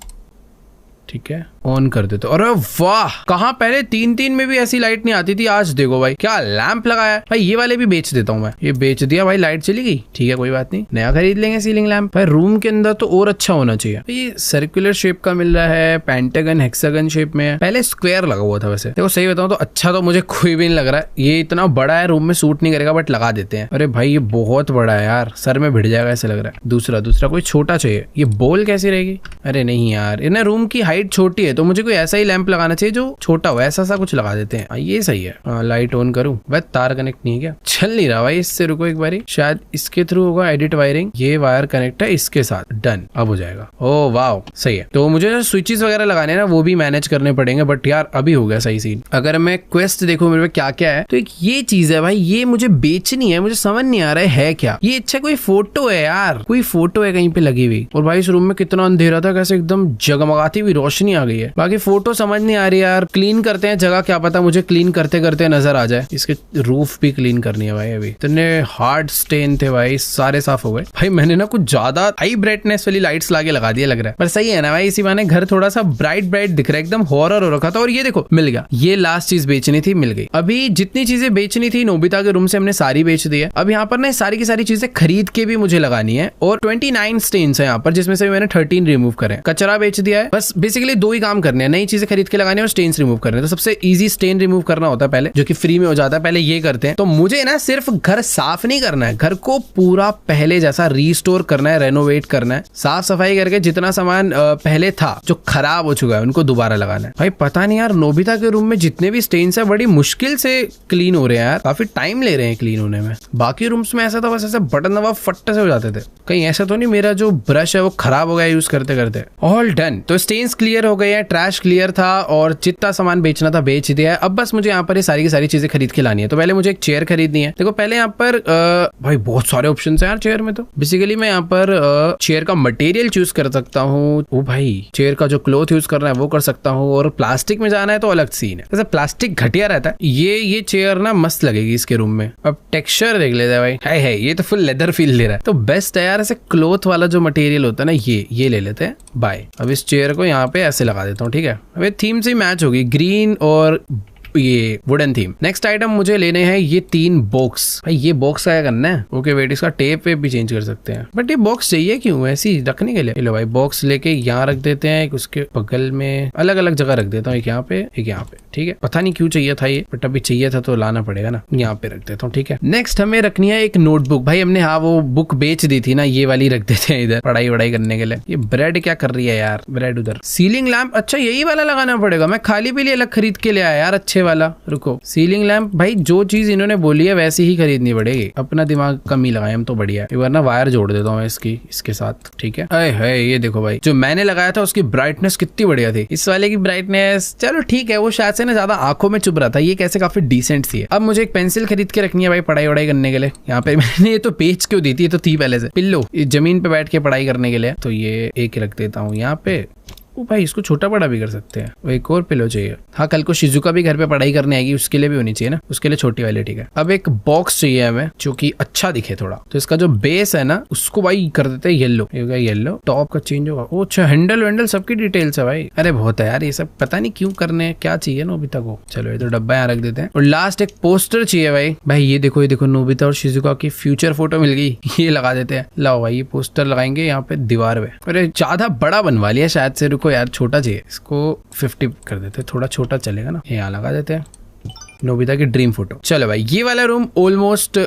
ठीक है, ऑन कर देते। अरे वाह, कहाँ पहले 3 में भी ऐसी लाइट नहीं आती थी, आज देखो भाई क्या लैंप लगाया है भाई। ये वाले भी बेच देता हूँ मैं। ये बेच दिया भाई, लाइट चली गई। ठीक है कोई बात नहीं, नया खरीद लेंगे सीलिंग लैंप। भाई रूम के अंदर तो और अच्छा होना चाहिए। ये सर्कुलर शेप का मिल रहा है, पेंटागन हेक्सागन शेप में है। पहले स्क्वायर लगा हुआ था वैसे। देखो सही बताऊं तो अच्छा तो मुझे कोई भी नहीं लग रहा है। ये इतना बड़ा है, रूम में सूट नहीं करेगा, बट लगा देते हैं। अरे भाई ये बहुत बड़ा है यार, सर में भिड़ जाएगा ऐसे लग रहा है। दूसरा कोई छोटा चाहिए। ये बोल कैसी रहेगी? अरे नहीं यार, इन्हें रूम की हाइट छोटी है तो मुझे कोई ऐसा ही लैंप लगाना चाहिए जो छोटा हो, ऐसा सा कुछ लगा देते हैं। ये सही है। लाइट ऑन करूं? वह तार कनेक्ट नहीं है क्या? चल नहीं रहा भाई इससे, रुको एक बारी, शायद इसके थ्रू होगा एडिट वायरिंग। ये वायर कनेक्ट है इसके साथ, डन, अब हो जाएगा। ओह वाह सही है। तो मुझे जो स्विचेस वगैरह लगाने हैं ना वो भी मैनेज करने पड़ेंगे, बट यार अभी हो गया सही सीन। अगर मैं क्वेस्ट देखूं मेरे पे क्या क्या है, तो एक ये चीज है भाई, ये मुझे बेचनी है, मुझे समझ नहीं आ रहा है क्या ये। अच्छा कोई फोटो है यार, कोई फोटो है कहीं पे लगी हुई। और भाई इस रूम में कितना अंधेरा था, कैसे एकदम जगमगाती हुई रोशनी रोशनी आ गई है। बाकी फोटो समझ नहीं आ रही यार, क्लीन करते हैं जगह, क्या पता मुझे क्लीन करते करते नजर आ जाए। इसके रूफ भी क्लीन करनी है भाई, अभी इतने हार्ड स्टेन थे भाई, सारे साफ हो गए। भाई मैंने ना कुछ ज्यादा हाई ब्राइटनेस वाली लाइट्स लाके लगा दिया लग रहा है, पर सही है ना भाई, इसी बहाने घर थोड़ा सा ब्राइट ब्राइट दिख रहा है, एकदम हॉरर हो रखा था। और ये देखो मिल गया, ये लास्ट चीज बेचनी थी, मिल गई। अभी जितनी चीजें बेचनी थी नोबिता के रूम से हमने सारी बेच दी है। अब यहाँ पर ना सारी की सारी चीजें खरीद के भी मुझे लगानी है, और 29 स्टेन्स है यहाँ पर, जिसमें से मैंने 13 रिमूव करे, कचरा बेच दिया है। बस बेसिकली दो ही काम करने हैं, नई चीजें खरीद के लगानी है और स्टेन्स रिमूव करने हैं। तो सबसे इजी स्टेन रिमूव करना होता है पहले, जो कि फ्री में हो जाता है, पहले ये करते हैं। तो मुझे ना सिर्फ घर साफ नहीं करना है, घर को पूरा पहले जैसा रीस्टोर करना है, रेनोवेट करना है, साफ सफाई करके जितना सामान पहले था जो खराब हो चुका है उनको दोबारा लगाना है। भाई पता नहीं यार, नोबिता के रूम में जितने भी स्टेन्स है बड़ी मुश्किल से क्लीन हो रहे हैं यार, काफी टाइम ले रहे हैं क्लीन होने में। बाकी रूम्स में ऐसा था बस ऐसे बटन दबा फट से हो जाते थे। कहीं ऐसा तो नहीं मेरा जो ब्रश है वो खराब हो गया यूज करते करते। ऑल डन, तो स्टेन्स क्लियर हो गए हैं, ट्रैश क्लियर था, और जितना सामान बेचना था बेच दिया है। अब बस मुझे यहाँ पर ये सारी की सारी चीजें खरीद के लानी है। तो पहले मुझे एक चेयर खरीदनी है। देखो पहले यहाँ पर भाई बहुत सारे ऑप्शन है यार चेयर में। तो बेसिकली मैं यहाँ पर चेयर का मटेरियल चूज कर सकता हूँ। ओ भाई चेयर का जो क्लॉथ यूज करना है वो कर सकता हूँ, और प्लास्टिक में जाना है तो अलग सीन है। वैसे प्लास्टिक घटिया रहता है। ये चेयर ना मस्त लगेगी इसके रूम में। अब टेक्सचर देख लेते हैं भाई, है ये तो फुल लेदर फील ले रहा है, तो बेस्ट है यार। ऐसे क्लॉथ वाला जो मटेरियल होता है ना, ये ले लेते हैं बाय। अब इस चेयर को यहाँ पे ऐसे लगा देता हूँ, ठीक है। अब ये थीम से मैच होगी, ग्रीन और ये वुडन थीम। नेक्स्ट आइटम मुझे लेने हैं ये 3 बॉक्स। भाई ये बॉक्स का क्या करना है? ओके वेट, इसका टेप वेप भी चेंज कर सकते हैं, बट ये बॉक्स चाहिए क्यों? ऐसे ही रखने के लिए। लो भाई बॉक्स लेके यहाँ रख देते हैं, एक उसके बगल में, अलग अलग जगह रख देता हूँ, एक यहाँ पे एक यहाँ पे, ठीक है। पता नहीं क्यों चाहिए था ये, बट अभी चाहिए था तो लाना पड़ेगा ना। यहाँ पे रख देता हूँ, ठीक है। नेक्स्ट हमें रखनी है एक नोटबुक। भाई हमने हाँ वो बुक बेच दी थी ना, ये वाली रख देते हैं इधर पढ़ाई वढ़ाई करने के लिए। ये ब्रेड क्या कर रही है यार, ब्रेड उधर। सीलिंग लैंप, अच्छा यही वाला लगाना पड़ेगा। मैं खाली पीली अलग खरीद के ले आया यार, अच्छे वाला। रुको, सीलिंग लैंप, भाई जो चीज इन्होंने बोली है वैसी ही खरीदनी पड़ेगी, अपना दिमाग कम ही लगाए हम तो बढ़िया है। वरना वायर जोड़ देता हूँ इसके साथ, ठीक है। अरे ये देखो भाई, जो मैंने लगाया था उसकी ब्राइटनेस कितनी बढ़िया थी। इस वाले की ब्राइटनेस चलो ठीक है, वो शायद से ना ज्यादा आंखों में चुभ रहा था, ये कैसे काफी डिसेंट सी है। अब मुझे एक पेंसिल खरीद के रखनी है भाई पढ़ाई वढ़ाई करने के लिए। यहाँ पे मैंने ये तो पेज क्यों दी थी, ये तो थी पहले से। पिल्लो, जमीन पे बैठ के पढ़ाई करने के लिए, तो ये एक रख देता हूँ यहाँ पे। ओ भाई इसको छोटा बड़ा भी कर सकते हैं। वो एक और पिलो चाहिए। हाँ कल को शिजुका भी घर पे पढ़ाई करने आएगी, उसके लिए भी होनी चाहिए ना, उसके लिए छोटी वाली, ठीक है। अब एक बॉक्स चाहिए हमें जो कि अच्छा दिखे थोड़ा, तो इसका जो बेस है ना उसको भाई कर देते हैं येलो। येलो टॉप का चेंज होगा। ओ अच्छा, हैंडल वैंडल सबकी डिटेल्स है भाई। अरे बहुत है यार ये सब, पता नहीं क्यों करने, क्या चाहिए नोबिता को। चलो ये तो डब्बा यहाँ रख देते हैं। और लास्ट एक पोस्टर चाहिए भाई। ये देखो नोबिता और शिजुका की फ्यूचर फोटो मिल गई, ये लगा देते हैं। लाओ भाई ये पोस्टर लगाएंगे यहाँ पे दीवार पे। अरे ज्यादा बड़ा बनवा लिया शायद से, रुको यार छोटा चाहिए, इसको 50 कर देते, थोड़ा छोटा चलेगा ना। यहाँ लगा देते हैं नोबिता की ड्रीम फोटो। चलो भाई ये वाला रूम ऑलमोस्ट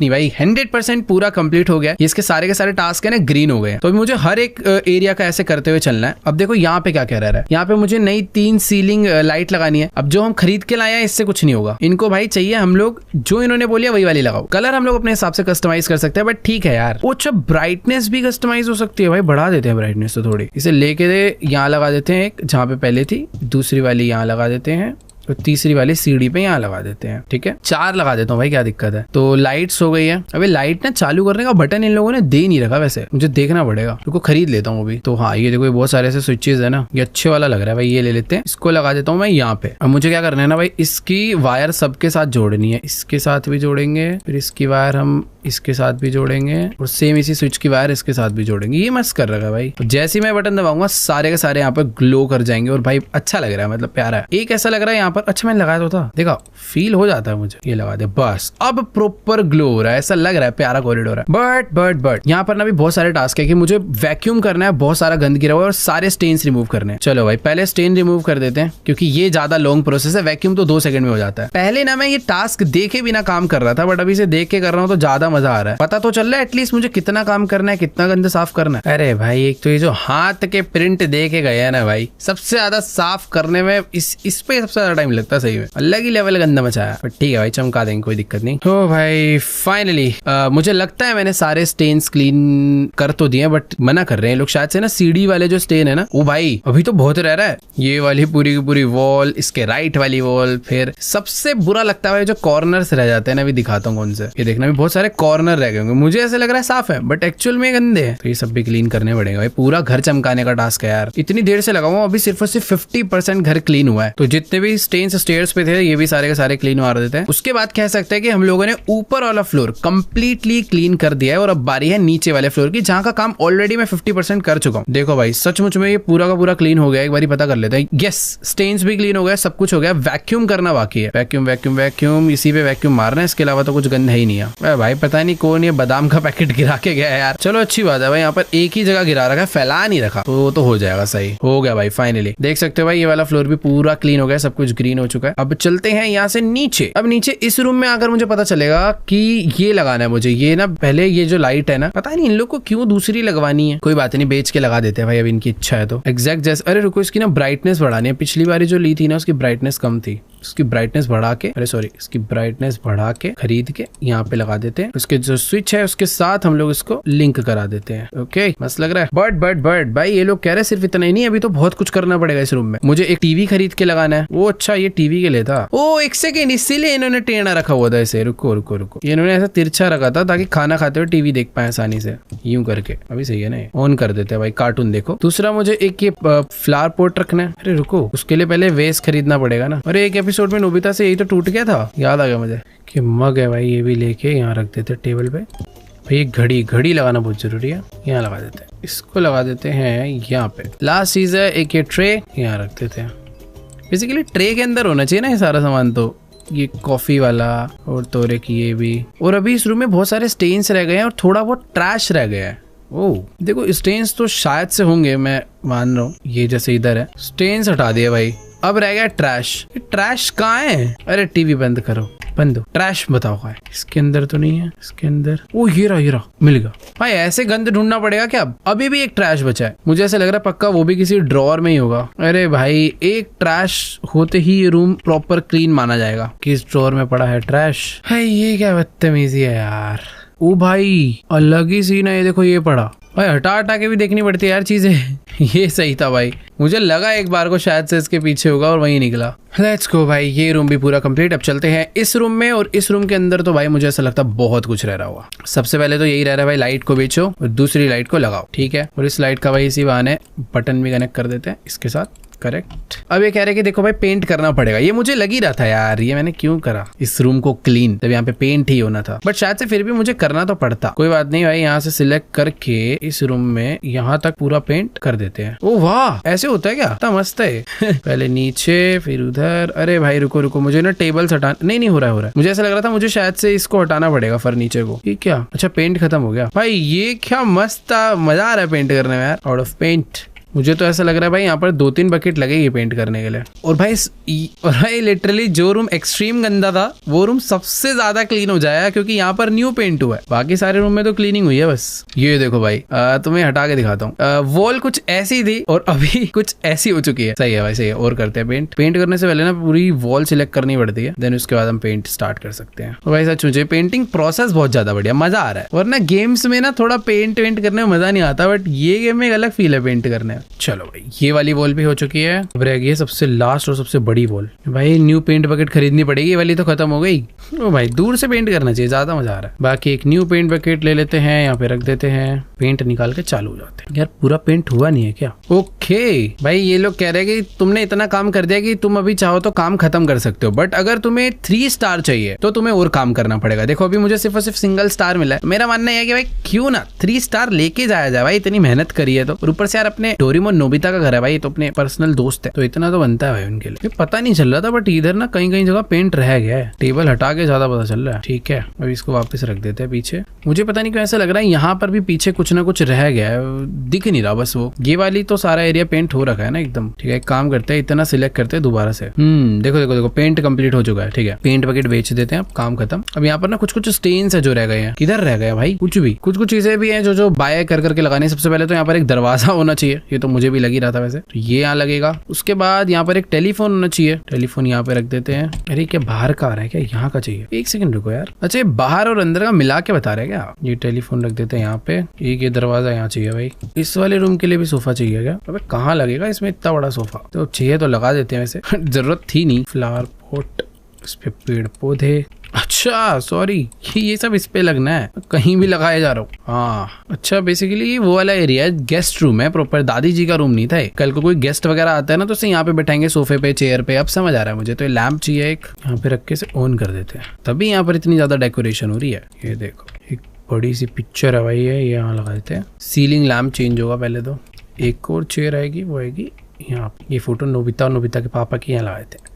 नहीं भाई 100% पूरा कंप्लीट हो गया। इसके सारे के सारे टास्क है ना ग्रीन हो गए, तो मुझे हर एक एरिया का ऐसे करते हुए चलना है। अब देखो यहाँ पे क्या कह रहा है, यहाँ पे मुझे नई 3 सीलिंग लाइट लगानी है। अब जो हम खरीद के लाए हैं इससे कुछ नहीं होगा, इनको भाई चाहिए हम लोग जो इन्होंने बोलिया वही वाली लगाओ। कलर हम लोग अपने हिसाब से कस्टमाइज कर सकते हैं, बट ठीक है यार। वो अच्छा ब्राइटनेस भी कस्टमाइज हो सकती है भाई, बढ़ा देते हैं ब्राइटनेस तो थोड़ी। इसे लेके यहाँ लगा देते हैं एक जहाँ पे पहले थी, दूसरी वाली यहाँ लगा देते हैं, तो तीसरी वाली सीढ़ी पे यहाँ लगा देते हैं, ठीक है। 4 लगा देता हूँ भाई, क्या दिक्कत है। तो लाइट्स हो गई है। अबे लाइट ना चालू करने का बटन इन लोगों ने दे नहीं रखा, वैसे मुझे देखना पड़ेगा, उसको खरीद लेता हूँ अभी। तो हाँ ये देखो बहुत सारे ऐसे स्विचेस है ना, ये अच्छे वाला लग रहा है भाई, ये ले लेते हैं। इसको लगा देता हूँ मैं यहाँ पे। अब मुझे क्या करना है ना भाई, इसकी वायर सबके साथ जोड़नी है, इसके साथ भी जोड़ेंगे, फिर इसकी वायर हम इसके साथ भी जोड़ेंगे, और सेम इसी स्विच की वायर इसके साथ भी जोड़ेंगे। ये मस्त कर रखा है भाई। तो जैसे ही मैं बटन दबाऊंगा सारे के सारे यहाँ पर ग्लो कर जाएंगे, और भाई अच्छा लग रहा है, मतलब प्यारा है। एक ऐसा लग रहा है यहाँ पर, अच्छा मैंने लगाया तो था, देखा फील हो जाता है मुझे। ये लगा दे बस, अब प्रॉपर ग्लो हो रहा है, ऐसा लग रहा है प्यारा कॉरिडोर है। बट यहाँ पर ना भी बहुत सारे टास्क है कि मुझे वैक्यूम करना है, बहुत सारा गंद गिरा हुआ है और सारे स्टेन्स रिमूव करने हैं। चलो भाई पहले स्टेन रिमूव कर देते हैं, क्योंकि ये ज्यादा लॉन्ग प्रोसेस है। वैक्यूम तो 2 सेकंड में हो जाता है। पहले ना मैं ये टास्क देखे बिना काम कर रहा था, बट अभी से देख के कर रहा हूँ तो ज्यादा मजा आ रहा है। पता तो चल रहा है एटलीस्ट मुझे कितना काम करना है, कितना गंद साफ करना है। अरे भाई एक तो ये जो हाथ के प्रिंट दे के गए हैं ना भाई, सबसे ज्यादा साफ करने में इस पे सबसे ज्यादा टाइम लगता है सही में, अलग ही लेवल गंदा मचाया। बट ठीक है भाई चमका देंगे, कोई दिक्कत नहीं। तो भाई फाइनली मुझे लगता है मैंने सारे स्टेन्स क्लीन कर तो दिए, बट मना कर रहे हैं लोग शायद से ना, सीढ़ी वाले जो स्टेन है ना, वो भाई अभी तो बहुत रह रहा है। ये वाली पूरी की पूरी वॉल, इसके राइट वाली वॉल, फिर सबसे बुरा लगता है जो कॉर्नर्स रह जाते हैं ना, अभी दिखाता हूँ कौन से। ये देखना भी बहुत सारे कॉर्नर रह गए होंगे। मुझे ऐसा लग रहा है साफ है बट एक्चुअल में गंदे हैं, तो ये सब भी क्लीन करने पड़ेगा भाई। पूरा घर चमकाने का टास्क है यार। इतनी देर से लगा हुआ, अभी सिर्फ और सिर्फ 50% घर क्लीन हुआ है। तो जितने भी स्टेन्स स्टेयर्स पे थे ये भी सारे के सारे क्लीन मार देते हैं। उसके बाद कह सकते हैं कि हम लोगों ने ऊपर वाला फ्लोर कंप्लीटली क्लीन कर दिया है और अब बारी है नीचे वाले फ्लोर की, जहां का काम ऑलरेडी मैं 50% कर चुका हूँ। देखो भाई सचमुच में ये पूरा का पूरा क्लीन हो गया। एक बार पता कर लेते हैं। यस, स्टेन्स भी क्लीन हो गया, सब कुछ हो गया। वैक्यूम करना बाकी है। वैक्यूम वैक्यूम वैक्यूम, इसी पे वैक्यूम मारना है, इसके अलावा तो कुछ गंद है ही नहीं है। भाई पता नहीं कौन ये बादाम का पैकेट गिरा के गया है यार। चलो अच्छी बात है भाई, यहाँ पर एक ही जगह गिरा रखा है, फैला नहीं रखा, तो हो जाएगा। सही हो गया भाई, फाइनली देख सकते हो भाई ये वाला फ्लोर भी पूरा क्लीन हो गया, सब कुछ ग्रीन हो चुका है। अब चलते हैं यहाँ से नीचे। अब नीचे इस रूम में आकर मुझे पता चलेगा कि ये लगाना है मुझे। ये ना पहले ये जो लाइट है ना, पता नहीं इन लोग को क्यों दूसरी लगवानी है। कोई बात नहीं, बेच के लगा देते हैं भाई, अब इनकी इच्छा है तो। एग्जैक्ट जैसे, अरे रुको, इसकी ना ब्राइटनेस बढ़ानी है। पिछली बार जो ली थी ना उसकी ब्राइटनेस कम थी, इसकी ब्राइटनेस बढ़ा के, अरे सॉरी, इसकी ब्राइटनेस बढ़ा के खरीद के यहाँ पे लगा देते हैं। उसके जो स्विच है उसके साथ हम लोग इसको लिंक करा देते हैं। ओके, मस्त लग रहा है। बट भाई ये लोग कह रहे सिर्फ इतना ही नहीं, अभी तो बहुत कुछ करना पड़ेगा इस रूम में। मुझे एक टीवी खरीद के लगाना है। वो अच्छा, ये टीवी के लिए था। ओ एक सेकेंड, इसीलिए इन्होंने टेढ़ा रखा हुआ था इसे। रुको रुको रुको, इन्होंने ऐसा तिरछा रखा था ताकि खाना खाते हुए टीवी देख पाए आसानी से, यूं करके। अभी सही है ना, ऑन कर देते हैं भाई, कार्टून देखो। दूसरा मुझे एक ये फ्लावर पॉट रखना है। अरे रुको, उसके लिए पहले वेस्ट खरीदना पड़ेगा ना। अरे एक एपिसोड में नोबिता से यही तो टूट गया था, याद आ गया मुझे कि मग है भाई, ये भी लेके यहाँ रख देते टेबल पे। भाई घड़ी लगाना बहुत जरूरी है, यहाँ लगा देते हैं। इसको लगा देते हैं यहाँ पे। लास्ट चीज है एक ये ट्रे, यहाँ रख देते हैं। बेसिकली ट्रे के अंदर होना चाहिए ना ये सारा सामान, तो ये कॉफी वाला और तोरे की ये भी। और अभी इस रूम में बहुत सारे स्टेन्स रह गए हैं और थोड़ा बहुत ट्रैश रह गया है। ओह देखो, स्टेन्स तो शायद से होंगे, मैं मान रहा हूँ। ये जैसे इधर है, स्टेन्स हटा दिए भाई, अब रह गया ट्रैश। ट्रैश कहाँ है? अरे टीवी बंद करो, बंद हो। ट्रैश बताओ कहाँ है? इसके अंदर तो नहीं है, इसके अंदर। ओ ये रहा, मिल गया भाई। ऐसे गंद ढूंढना पड़ेगा क्या? अभी भी एक ट्रैश बचा है, मुझे ऐसा लग रहा है पक्का वो भी किसी ड्रॉअर में ही होगा। अरे भाई एक ट्रैश होते ही ये रूम प्रॉपर क्लीन माना जाएगा। किस ड्रॉअर में पड़ा है ट्रैश? है ये क्या बदतमीजी है यार। ओ भाई अलग ही सीन है ये, देखो ये पड़ा भाई। हटा के भी देखनी पड़ती है यार चीजें। ये सही था भाई, मुझे लगा एक बार को शायद से इसके पीछे होगा और वही निकला। लेट्स गो भाई, ये रूम भी पूरा कंप्लीट। अब चलते हैं इस रूम में, और इस रूम के अंदर तो भाई मुझे ऐसा लगता है बहुत कुछ रह रहा होगा। सबसे पहले तो यही रह रहा है भाई, लाइट को बेचो और दूसरी लाइट को लगाओ, ठीक है। और इस लाइट का भाई इसी बहाने बटन भी कनेक्ट कर देते हैं इसके साथ। करेक्ट। अब ये कह रहे कि देखो भाई पेंट करना पड़ेगा। ये मुझे लग ही रहा था यार, ये मैंने क्यों करा इस रूम को क्लीन, जब यहाँ पे पेंट ही होना था। बट शायद से फिर भी मुझे करना तो पड़ता। कोई बात नहीं भाई, यहाँ से सिलेक्ट करके इस रूम में यहाँ तक पूरा पेंट कर देते हैं। ओ वाह, ऐसे होता है क्या? इतना मस्त है। पहले नीचे फिर उधर। अरे भाई रुको रुको, मुझे ना टेबल्स हटा, नहीं हो रहा है। मुझे ऐसा लग रहा था मुझे शायद से इसको हटाना पड़ेगा, फर्नीचर को। ये क्या? अच्छा पेंट खत्म हो गया भाई। ये क्या मस्त था, मजा आ रहा है पेंट करने में यार। Out of paint. मुझे तो ऐसा लग रहा है भाई यहाँ पर 2-3 बकेट लगेगी पेंट करने के लिए। और भाई लिटरली जो रूम एक्सट्रीम गंदा था वो रूम सबसे ज्यादा क्लीन हो जाएगा, क्योंकि यहाँ पर न्यू पेंट हुआ है। बाकी सारे रूम में तो क्लीनिंग हुई है बस। ये देखो भाई, तुम्हें हटा के दिखाता हूँ। वॉल कुछ ऐसी थी और अभी कुछ ऐसी हो चुकी है। सही है भाई, सही है। और करते हैं पेंट। पेंट करने से पहले ना पूरी वॉल सिलेक्ट करनी पड़ती है, देन उसके बाद हम पेंट स्टार्ट कर सकते हैं। तो भाई सच मुझे पेंटिंग प्रोसेस बहुत ज्यादा बढ़िया, मजा आ रहा है। वरना गेम्स में ना थोड़ा पेंट करने में मजा नहीं आता, बट ये गेम में एक अलग फील है पेंट करने में। चलो भाई, ये वाली वॉल भी हो चुकी है। अब रह गई है सबसे लास्ट और सबसे बड़ी वॉल। भाई न्यू पेंट बकेट खरीदनी पड़ेगी, ये वाली तो खत्म हो गई। ओ भाई दूर से पेंट करना चाहिए, ज्यादा मजा आ रहा है। बाकी एक न्यू पेंट बकेट ले लेते हैं, यहाँ पे रख देते हैं। पेंट निकाल के चालू हो जाते हैं। यार पूरा पेंट हुआ नहीं है क्या? ओके भाई, ये लोग कह रहे हैं कि तुमने इतना काम कर दिया कि तुम अभी चाहो तो काम खत्म कर सकते हो, बट अगर तुम्हें 3 स्टार चाहिए तो तुम्हें और काम करना पड़ेगा। देखो अभी मुझे सिर्फ और सिर्फ सिंगल स्टार मिला है। मेरा मानना है कि भाई क्यों ना 3 स्टार लेके जाया जाए भाई, इतनी मेहनत करी है तो। और ऊपर से यार अपने डोरेमोन नोबिता का घर है भाई, तो अपने पर्सनल दोस्त है, तो इतना तो बनता है भाई उनके लिए। पता नहीं चल रहा था, बट इधर ना कहीं जगह पेंट रह गया है। टेबल हटा के ज्यादा पता चल रहा है। ठीक है, अभी इसको वापस रख देते हैं पीछे। मुझे पता नहीं क्यों ऐसा लग रहा है यहाँ पर भी पीछे कुछ ना कुछ रह गया है, दिख नहीं रहा बस वो। ये वाली तो सारा एरिया पेंट हो रखा है ना एकदम। ठीक है, एक काम करते हैं, इतना सिलेक्ट करते हैं दोबारा से। देखो देखो देखो, पेंट कंप्लीट हो चुका है। ठीक है, पेंट बकेट बेच देते हैं, अब काम खत्म। अब यहाँ पर ना कुछ स्टेन्स है जो रह गए हैं। किधर रह गए भाई? कुछ चीजें भी हैं जो बाय करके लगानी है। सबसे पहले तो यहाँ पर एक दरवाजा होना चाहिए, ये तो मुझे भी लग ही रहा था वैसे, तो ये यहाँ लगेगा। उसके बाद यहाँ पर एक टेलीफोन होना चाहिए, टेलीफोन यहाँ पे रख देते हैं। अरे क्या बाहर का आ रहा है क्या? यहाँ का चाहिए, एक सेकंड रुको यार। अच्छा ये बाहर और अंदर का मिला के बता रहे हैं क्या? ये टेलीफोन रख देते हैं यहाँ पे। एक ये दरवाजा यहाँ चाहिए भाई। इस वाले रूम के लिए भी सोफा चाहिए क्या? अबे कहाँ लगेगा इसमें इतना बड़ा सोफा? तो चाहिए तो लगा देते हैं वैसे। जरूरत थी नहीं। फ्लावर पॉट, इस पे पेड़ पौधे, अच्छा सॉरी, ये सब इस पे लगना है, कहीं भी लगाया जा रहा हूँ। हाँ अच्छा, बेसिकली वो वाला एरिया गेस्ट रूम है प्रॉपर, दादी जी का रूम नहीं था। कल को कोई गेस्ट वगैरह आता है ना तो उसे यहाँ पे बैठाएंगे सोफे पे, चेयर पे। अब समझ आ रहा है मुझे। तो ये लैंप चाहिए एक, यहाँ पे रख के से ऑन कर देते हैं, तभी यहाँ पर इतनी ज्यादा डेकोरेशन हो रही है। ये देखो एक बड़ी सी पिक्चर है भाई, ये यहाँ लगा देते हैं। सीलिंग लैंप चेंज होगा पहले तो। एक और चेयर आएगी, वो आएगी यहाँ। ये फोटो नोबिता और नोबिता के पापा की यहाँ लगाए थे।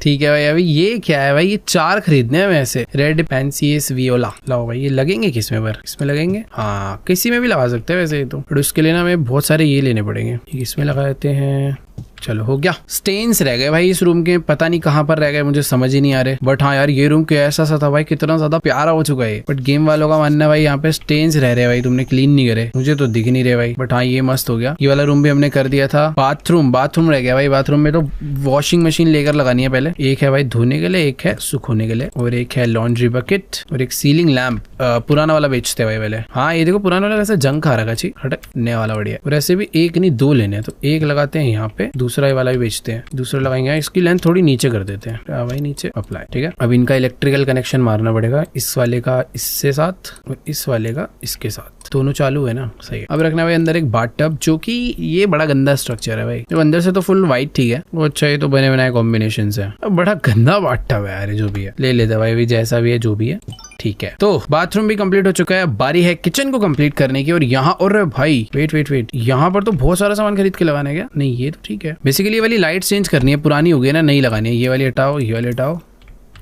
ठीक है भाई। अभी ये क्या है भाई, ये 4 खरीदने हैं वैसे। रेड पेंसियस वियोला लाओ भाई। ये लगेंगे किसमें पर, इसमें लगेंगे, हाँ किसी में भी लगा सकते हैं वैसे। तो बट उसके लिए ना हमें बहुत सारे ये लेने पड़ेंगे। इसमें लगा देते हैं। चलो हो गया। स्टेन्स रह गए भाई इस रूम के, पता नहीं कहाँ पर रह गए, मुझे समझ ही नहीं आ रहे। बट हाँ यार, ये रूम कैसा सा था भाई, कितना ज्यादा प्यारा हो चुका है। बट गेम वालों का मानना है भाई यहाँ पे स्टेन्स रह रहे भाई, तुमने क्लीन नहीं करे, मुझे तो दिख नहीं रहे भाई। बट हाँ ये मस्त हो गया। ये वाला रूम भी हमने कर दिया था। बाथरूम रह गया भाई। बाथरूम में तो वॉशिंग मशीन लेकर लगानी है पहले। एक है भाई धोने के लिए, एक है सुखोने के लिए, और एक है लॉन्ड्री बकेट, और एक सीलिंग लैंप। पुराना वाला बेचते हैं भाई पहले। हाँ ये देखो पुराना वाला वैसे जंग खा रखा छी, हट, नया वाला बढ़िया। और ऐसे भी एक नहीं 2 लेने, तो एक लगाते हैं यहाँ पे, दूसरा वाला भी बेचते हैं। दूसरा लगाएंगे, इसकी लेंथ थोड़ी नीचे कर देते हैं भाई, नीचे अप्लाई। ठीक है, अब इनका इलेक्ट्रिकल कनेक्शन मारना पड़ेगा। इस वाले का इससे साथ और इस वाले का इसके साथ, दोनों चालू है ना, सही है। अब रखना भाई अंदर एक बाथटब, जो कि ये बड़ा गंदा स्ट्रक्चर है भाई। जो अंदर से तो फुल व्हाइट ठीक है, वो अच्छा ये तो बने बनाए कॉम्बिनेशन है। अब बड़ा गंदा बाथटब है यार, जो भी है ले लेते भाई, जैसा भी है जो भी है ठीक है। तो बाथरूम भी कंप्लीट हो चुका है, बारी है किचन को कंप्लीट करने की। और यहाँ और भाई वेट, यहाँ पर तो बहुत सारा सामान खरीद के लगाना है क्या? नहीं ये तो ठीक है। बेसिकली ये वाली लाइट चेंज करनी है, पुरानी हो गई ना, नई लगानी है। ये वाली हटाओ, ये वाली हटाओ,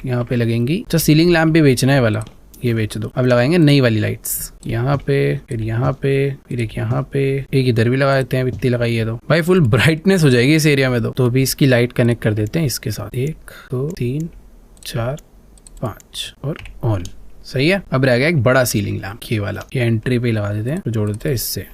यहाँ पे लगेंगी। अच्छा सीलिंग लैंप भी बेचना है वाला, ये बेच दो। अब लगाएंगे नई वाली लाइट्स, यहाँ पे, फिर यहाँ पे, फिर एक यहाँ पे, एक इधर भी लगा देते हैं। इतनी लगाइए तो भाई फुल ब्राइटनेस हो जाएगी इस एरिया में। तो अभी इसकी लाइट कनेक्ट कर देते हैं इसके साथ। 1 2 3 4 5 और ऑन, सही है। अब रह गया एक बड़ा सीलिंग लैंप, ये वाला, ये एंट्री पे लगा देते हैं, तो जोड़ देते हैं इससे,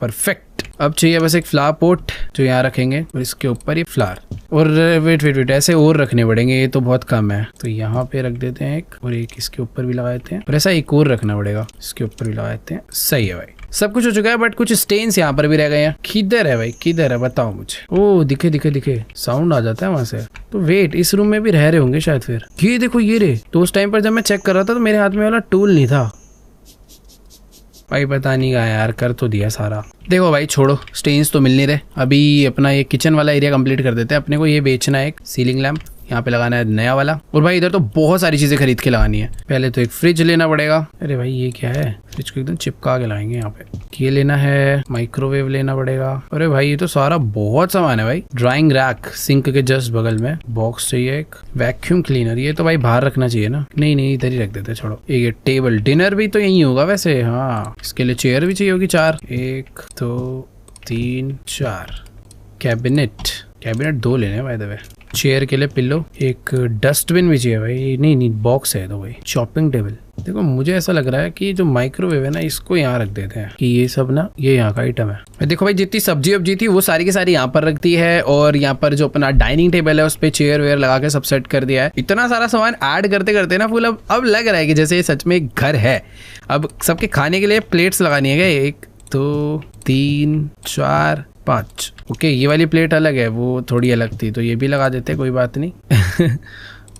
परफेक्ट। अब चाहिए बस एक फ्लावर पोट जो यहाँ रखेंगे, और इसके ऊपर ये फ्लावर। और वेट ऐसे और रखने पड़ेंगे, ये तो बहुत कम है। तो यहाँ पे रख देते हैं एक, और एक इसके ऊपर भी लगा देते हैं, और ऐसा एक और रखना पड़ेगा, इसके ऊपर भी लगा देते हैं। सही है भाई, सब कुछ हो चुका है। बट कुछ स्टेन्स यहाँ पर भी रह गए हैं। किधर है भाई, किधर है बताओ मुझे। ओ दिखे, साउंड आ जाता है वहां से। तो वेट, इस रूम में भी रह रहे होंगे शायद। फिर ये देखो ये रे, तो उस टाइम पर जब मैं चेक कर रहा था तो मेरे हाथ में वाला टूल नहीं था भाई, पता नहीं कहा यार, कर तो दिया सारा। देखो भाई छोड़ो, स्टेन्स तो मिल नहीं रहे। अभी अपना ये किचन वाला एरिया कंप्लीट कर देते हैं। अपने को ये बेचना है, एक सीलिंग लैंप यहाँ पे लगाना है नया वाला। और भाई इधर तो बहुत सारी चीजें खरीद के लगानी है। पहले तो एक फ्रिज लेना पड़ेगा। अरे भाई ये क्या है, फ्रिज को एकदम चिपका के लाएंगे यहाँ पे। ये लेना है, माइक्रोवेव लेना पड़ेगा। अरे भाई ये तो सारा बहुत सामान है भाई। ड्राइंग रैक, सिंक के जस्ट बगल में बॉक्स चाहिए एक। वैक्यूम क्लीनर, ये तो भाई बाहर रखना चाहिए ना। नहीं इधर ही रख देते, छोड़ो। एक टेबल, डिनर भी तो यही होगा वैसे। हाँ इसके लिए चेयर भी चाहिए होगी 4, 1 2 3 4। कैबिनेट 2 लेने भाई दबे। चेयर के लिए पिल्लो, एक डस्टबिन भी चाहिए भाई। नहीं बॉक्स है तो भाई। चॉपिंग टेबल, देखो मुझे ऐसा लग रहा है कि जो माइक्रोवेव है ना, इसको यहाँ रख देते हैं, कि ये सब ना ये यहाँ का आइटम है। देखो भाई जितनी सब्जी वब्जी थी वो सारी की सारी यहाँ पर रखती है। और यहाँ पर जो अपना डाइनिंग टेबल है उस पर चेयर वेयर लगा के सब सेट कर दिया है। इतना सारा सामान ऐड करते करते ना फुल अब लग रहा है कि जैसे ये सच में एक घर है। अब सबके खाने के लिए प्लेट्स लगानी है। 1 2 3 4 5। ओके ये वाली प्लेट अलग है, वो थोड़ी अलग थी, तो ये भी लगा देते, कोई बात नहीं।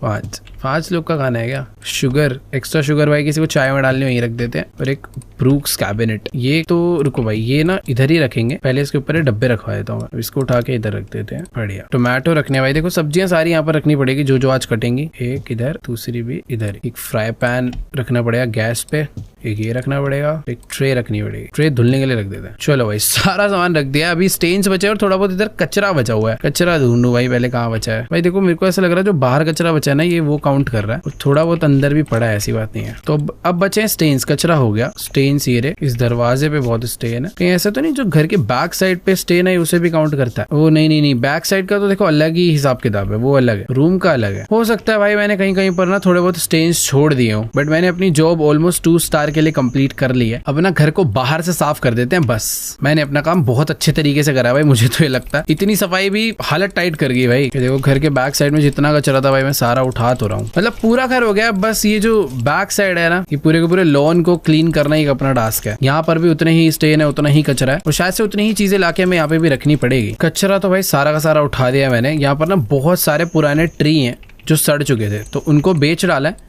5 लोग का खाना है क्या? शुगर, एक्स्ट्रा शुगर भाई किसी को चाय में डालने वहीं रख देते हैं। और एक ब्रूक्स कैबिनेट, ये तो रुको भाई, ये ना इधर ही रखेंगे। पहले इसके ऊपर डब्बे रखवा देता हूँ, इसको उठा के इधर रख देते हैं। बढ़िया। टोमेटो रखने भाई, देखो सब्जियां सारी यहाँ पर रखनी पड़ेगी जो आज कटेंगी। एक इधर, दूसरी भी इधर। एक फ्राई पैन रखना पड़ेगा गैस पे, एक ये रखना पड़ेगा, एक ट्रे रखनी पड़ेगी। ट्रे धुलने के लिए रख देते हैं। चलो भाई सारा सामान रख दिया। अभी स्टेन्स बचे और थोड़ा बहुत इधर कचरा बचा हुआ है। कचरा ढूंढू भाई पहले, कहाँ बचा है भाई। देखो मेरे को ऐसा लग रहा है जो बाहर कचरा बचा है ना, ये वो काउंट कर रहा है। और थोड़ा बहुत अंदर भी पड़ा है, ऐसी बात नहीं है। तो अब बचे हैं स्टेन्स। कचरा हो गया, स्टेन्स ये रहे। इस दरवाजे पे बहुत स्टेन है। कहीं ऐसा तो नहीं जो घर के बैक साइड पे स्टेन है उसे भी काउंट करता है? वो नहीं, बैक साइड का तो देखो अलग ही हिसाब किताब है, वो अलग है, रूम का अलग है। हो सकता है भाई मैंने कहीं पर ना थोड़े बहुत स्टेन्स छोड़ दिए हूँ। बट मैंने अपनी जॉब ऑलमोस्ट 2 स्टार के लिए कंप्लीट कर ली है। अब ना घर को बाहर से साफ कर देते हैं बस। मैंने अपना काम बहुत अच्छे तरीके से करा भाई, मुझे तो ये लगता है। इतनी सफाई भी हालत टाइट कर गई भाई। देखो घर के बैक साइड में जितना कचरा था भाई मैं सारा उठा तो रहा हूँ। मतलब पूरा घर हो गया। बस ये जो बैक साइड है ना, ये पूरे के पूरे लॉन को क्लीन करना ही अपना टास्क है। यहाँ पर भी उतने ही स्टेन है, उतना ही कचरा है, और शायद से उतनी ही चीजें लाके हमें यहाँ पे भी रखनी पड़ेगी। कचरा तो भाई सारा का सारा उठा दिया मैंने। यहाँ पर ना बहुत सारे पुराने ट्री हैं जो सड़ चुके थे, तो उनको बेच डाला है।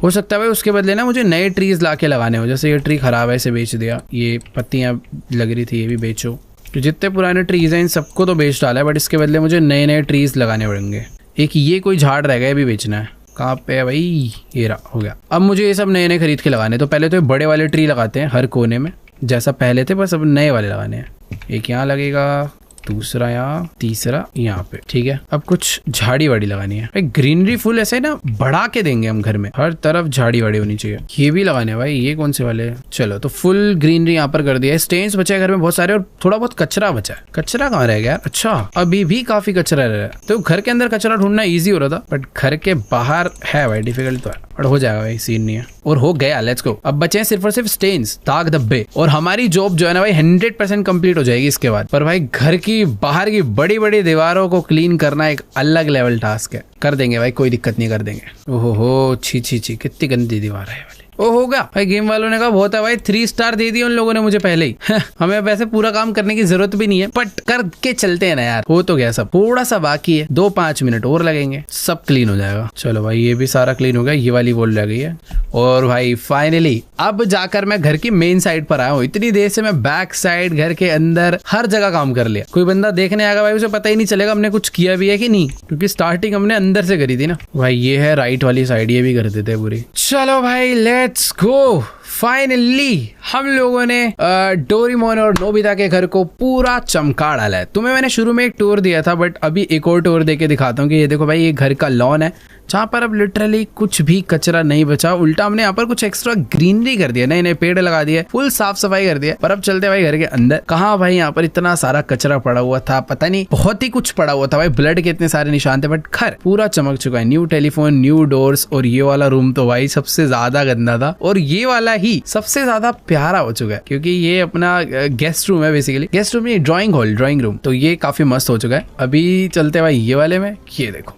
हो सकता है भाई उसके बदले ना मुझे नए ट्रीज ला के लगाने हो। जैसे ये ट्री खराब है, इसे बेच दिया, ये पत्तियां लग रही थी ये भी बेचो। तो जितने पुराने ट्रीज हैं इन सबको तो बेच डाला है, बट इसके बदले मुझे नए नए ट्रीज लगाने पड़ेंगे। एक ये कोई झाड़ रह गया, ये भी बेचना है। कहाँ पे है भाई? ये रहा, हो गया। अब मुझे ये सब नए नए खरीद के लगाने। तो पहले तो ये बड़े वाले ट्री लगाते हैं हर कोने में जैसा पहले थे, बस अब नए वाले लगाने हैं। एक यहाँ लगेगा, दूसरा यहाँ, तीसरा यहाँ पे, ठीक है। अब कुछ झाड़ी वाड़ी लगानी है। ग्रीनरी फुल ऐसे ना बढ़ा के देंगे हम घर में, हर तरफ झाड़ी वाड़ी होनी चाहिए। ये भी लगाने हैं भाई। ये कौन से वाले? चलो तो फुल ग्रीनरी यहाँ पर कर दिया है। स्टेन्स बचे घर में बहुत सारे और थोड़ा बहुत कचरा बचा है। कचरा कहाँ रह गया यार? अच्छा, अभी भी काफी कचरा रह रहा है। तो घर के अंदर कचरा ढूंढना ईजी हो रहा था, बट घर के बाहर है भाई डिफिकल्ट तो है, और हो जाएगा भाई, सीन नहीं है। और हो गया, लेट्स गो। अब बचे हैं सिर्फ और सिर्फ स्टेन्स, दाग धब्बे, और हमारी जॉब जो है ना भाई 100% कंप्लीट हो जाएगी इसके बाद। पर भाई घर की बाहर की बड़ी बड़ी दीवारों को क्लीन करना एक अलग लेवल टास्क है। कर देंगे भाई, कोई दिक्कत नहीं, कर देंगे। ओहो हो, छी छी छी, कितनी गंदी दीवार है वाली। ओ होगा भाई, गेम वालों ने कहा बहुत है भाई, 3 स्टार दे दिए उन लोगों ने मुझे पहले ही। हमें वैसे पूरा काम करने की जरूरत भी नहीं है, बट करके चलते हैं ना यार। हो तो गया सब, थोड़ा सा बाकी है, 2-5 मिनट और लगेंगे, सब क्लीन हो जाएगा। चलो भाई ये भी सारा क्लीन हो गया, ये वाली वॉल रह गई है। और भाई फाइनली अब जाकर मैं घर की मेन साइड पर आया हूँ। इतनी देर से मैं बैक साइड, घर के अंदर, हर जगह काम कर लिया। कोई बंदा देखने आएगा भाई, उसे पता ही नहीं चलेगा हमने कुछ किया भी है कि नहीं, क्योंकि स्टार्टिंग हमने अंदर से करी थी ना भाई। ये है राइट वाली साइड, ये भी कर देते हैं पूरी। चलो भाई लेट्स गो। फाइनली हम लोगों ने डोरेमोन और नोबिता के घर को पूरा चमका डाला है। तुम्हें मैंने शुरू में एक टूर दिया था, बट अभी एक और टूर देके दिखाता हूँ कि ये देखो भाई, ये घर का लॉन है जहाँ पर अब लिटरली कुछ भी कचरा नहीं बचा। उल्टा हमने यहाँ पर कुछ एक्स्ट्रा ग्रीनरी कर दिया, नए नए पेड़ लगा दिए, फुल साफ सफाई कर दिया। पर अब चलते भाई घर के अंदर। कहाँ भाई, यहाँ पर इतना सारा कचरा पड़ा हुआ था, पता नहीं, बहुत ही कुछ पड़ा हुआ था भाई। ब्लड के इतने सारे निशान थे, बट घर पूरा चमक चुका है। न्यू टेलीफोन, न्यू डोर्स, और ये वाला रूम तो भाई सबसे ज्यादा गंदा था, और ये वाला ही सबसे ज्यादा प्यारा हो चुका है, क्योंकि ये अपना गेस्ट रूम है बेसिकली। गेस्ट रूम नहीं, ड्राइंग हॉल, ड्राइंग रूम। तो ये काफी मस्त हो चुका है। अभी चलते भाई ये वाले में। ये देखो,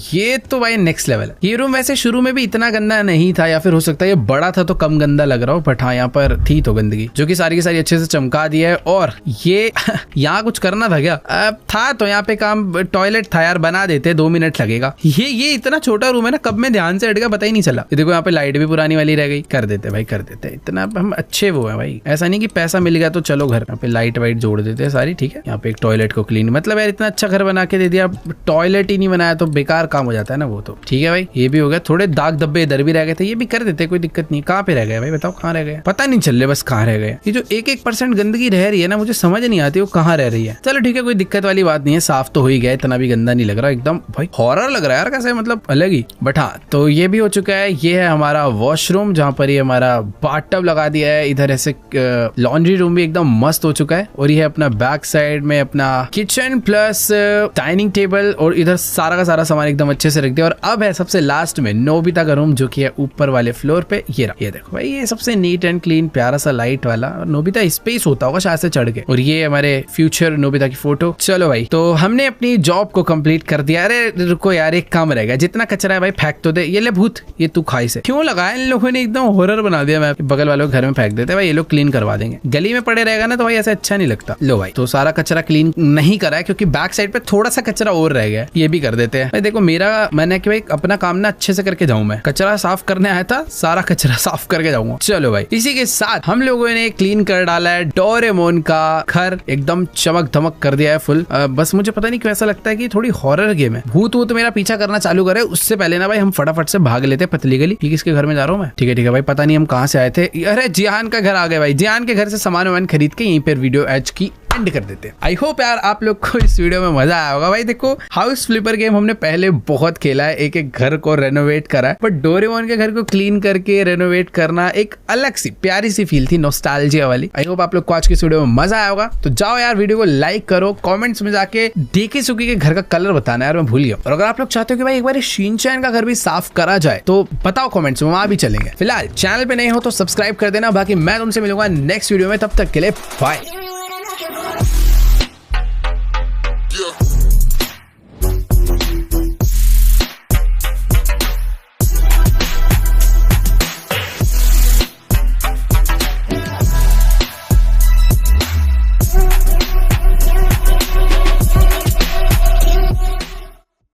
ये तो भाई नेक्स्ट लेवल है। ये रूम वैसे शुरू में भी इतना गंदा नहीं था, या फिर हो सकता है ये बड़ा था तो कम गंदा लग रहा हो, बट हाँ यहाँ पर थी तो गंदगी, जो कि सारी की सारी अच्छे से चमका दिया है। और ये यहाँ कुछ करना था क्या? था तो यहाँ पे काम, टॉयलेट था यार, बना देते, 2 मिनट लगेगा। ये इतना छोटा रूम है ना, कब में ध्यान से हट गया पता ही नहीं चला। ये देखो यहाँ पे लाइट भी पुरानी वाली रह गई। कर देते भाई, कर देते, इतना हम अच्छे वो है भाई। ऐसा नहीं कि पैसा मिल गया तो चलो घर, यहाँ पे लाइट वाइट जोड़ देते हैं सारी, ठीक है। यहाँ पे एक टॉयलेट को क्लीन, मतलब यार इतना अच्छा घर बना के दे दिया, टॉयलेट ही नहीं बनाया तो बेकार काम हो जाता है ना वो। तो ठीक है भाई, ये भी हो गया। थोड़े दाग धब्बे इधर भी रह गए थे, ये भी कर देते, कोई दिक्कत नहीं। कहाँ पे रह गए भाई, बताओ कहाँ रह गए? पता नहीं चल रहा बस कहाँ रह गए। ये जो 1% गंदगी रह रही है ना, मुझे समझ नहीं आती वो कहाँ रह रही है। चलो ठीक है, कोई दिक्कत वाली बात नहीं है, साफ तो हो ही गया, इतना भी गंदा नहीं लग रहा एकदम। भाई हॉरर लग रहा है यार, कैसे मतलब अलग ही। बट हाँ, तो ये भी हो चुका है। ये है हमारा वॉशरूम, जहाँ पर ये हमारा बाथटब लगा दिया है। इधर ऐसे लॉन्ड्री रूम भी एकदम मस्त हो चुका है। और ये है अपना बैक साइड में अपना किचन प्लस डाइनिंग टेबल, और इधर सारा का सारा सामान एकदम अच्छे से रख दिया। और अब है सबसे लास्ट में नोबिता का रूम, जो कि है ऊपर वाले फ्लोर पे। ये देखो भाई, ये सबसे नीट एंड क्लीन, प्यारा सा लाइट वाला। और नोबिता इस पे ही सोता होगा शायद से चढ़ के। और ये हमारे फ्यूचर नोबिता की फोटो। चलो भाई, तो हमने अपनी जॉब को कंप्लीट कर दिया। अरे रुको यार, एक काम रहेगा, जितना कचरा है भाई फेंक तो दे। ये ले भूत, ये तू खाई से क्यों लगाया इन लोगों ने, एकदम हॉरर बना दिया। मैं बगल वालों के घर में फेंक देते भाई, ये लोग क्लीन करवा देंगे। गली में पड़े रहेगा ना तो भाई ऐसा अच्छा नहीं लगता। लो भाई, तो सारा कचरा क्लीन नहीं करा है, क्योंकि बैक साइड पे थोड़ा सा कचरा और रह गया, ये भी कर देते हैं। देखो मेरा मन है कि भाई अपना काम ना अच्छे से करके जाऊं। मैं कचरा साफ करने आया था, सारा कचरा साफ करके जाऊंगा। चलो भाई, इसी के साथ हम लोगों ने क्लीन कर डाला है डोरेमोन का घर, एकदम चमक धमक कर दिया है फुल। बस मुझे पता नहीं क्यों ऐसा लगता है कि थोड़ी हॉरर गेम है। भूत वूत मेरा पीछा करना चालू करे, उससे पहले ना भाई हम फटाफट से भाग लेते पतली गली। ठीक, इसके घर में जा रहा हूँ मैं। ठीक है भाई, पता नहीं हम कहाँ से आए थे। अरे जिहान का घर आ गए भाई। जिहान के घर से सामान वामान खरीद के यहीं पर वीडियो एज की एंड कर देते हैं। आई होप यार आप लोग को इस वीडियो में मजा आया होगा। भाई देखो, हाउस फ्लिपर गेम हमने पहले बहुत खेला है, एक एक घर को रेनोवेट करा है, बट डोरेमोन के घर को क्लीन करके रेनोवेट करना एक अलग सी प्यारी सी फील थी, नॉस्टैल्जिया वाली। आई होप आप लोग को आज की इस वीडियो में मजा आया होगा। तो जाओ यार, वीडियो को लाइक करो, कमेंट्स में जाके डेकी सुकी के घर का कलर बताना यार, मैं भूल गया। और अगर आप लोग चाहते हो कि भाई एक बार शिनचैन का घर भी साफ करा जाए तो बताओ कमेंट्स में, वहां भी चलेंगे। फिलहाल चैनल पे नहीं हो तो सब्सक्राइब कर देना। बाकी मैं तुमसे मिलूंगा नेक्स्ट वीडियो में, तब तक के लिए बाय।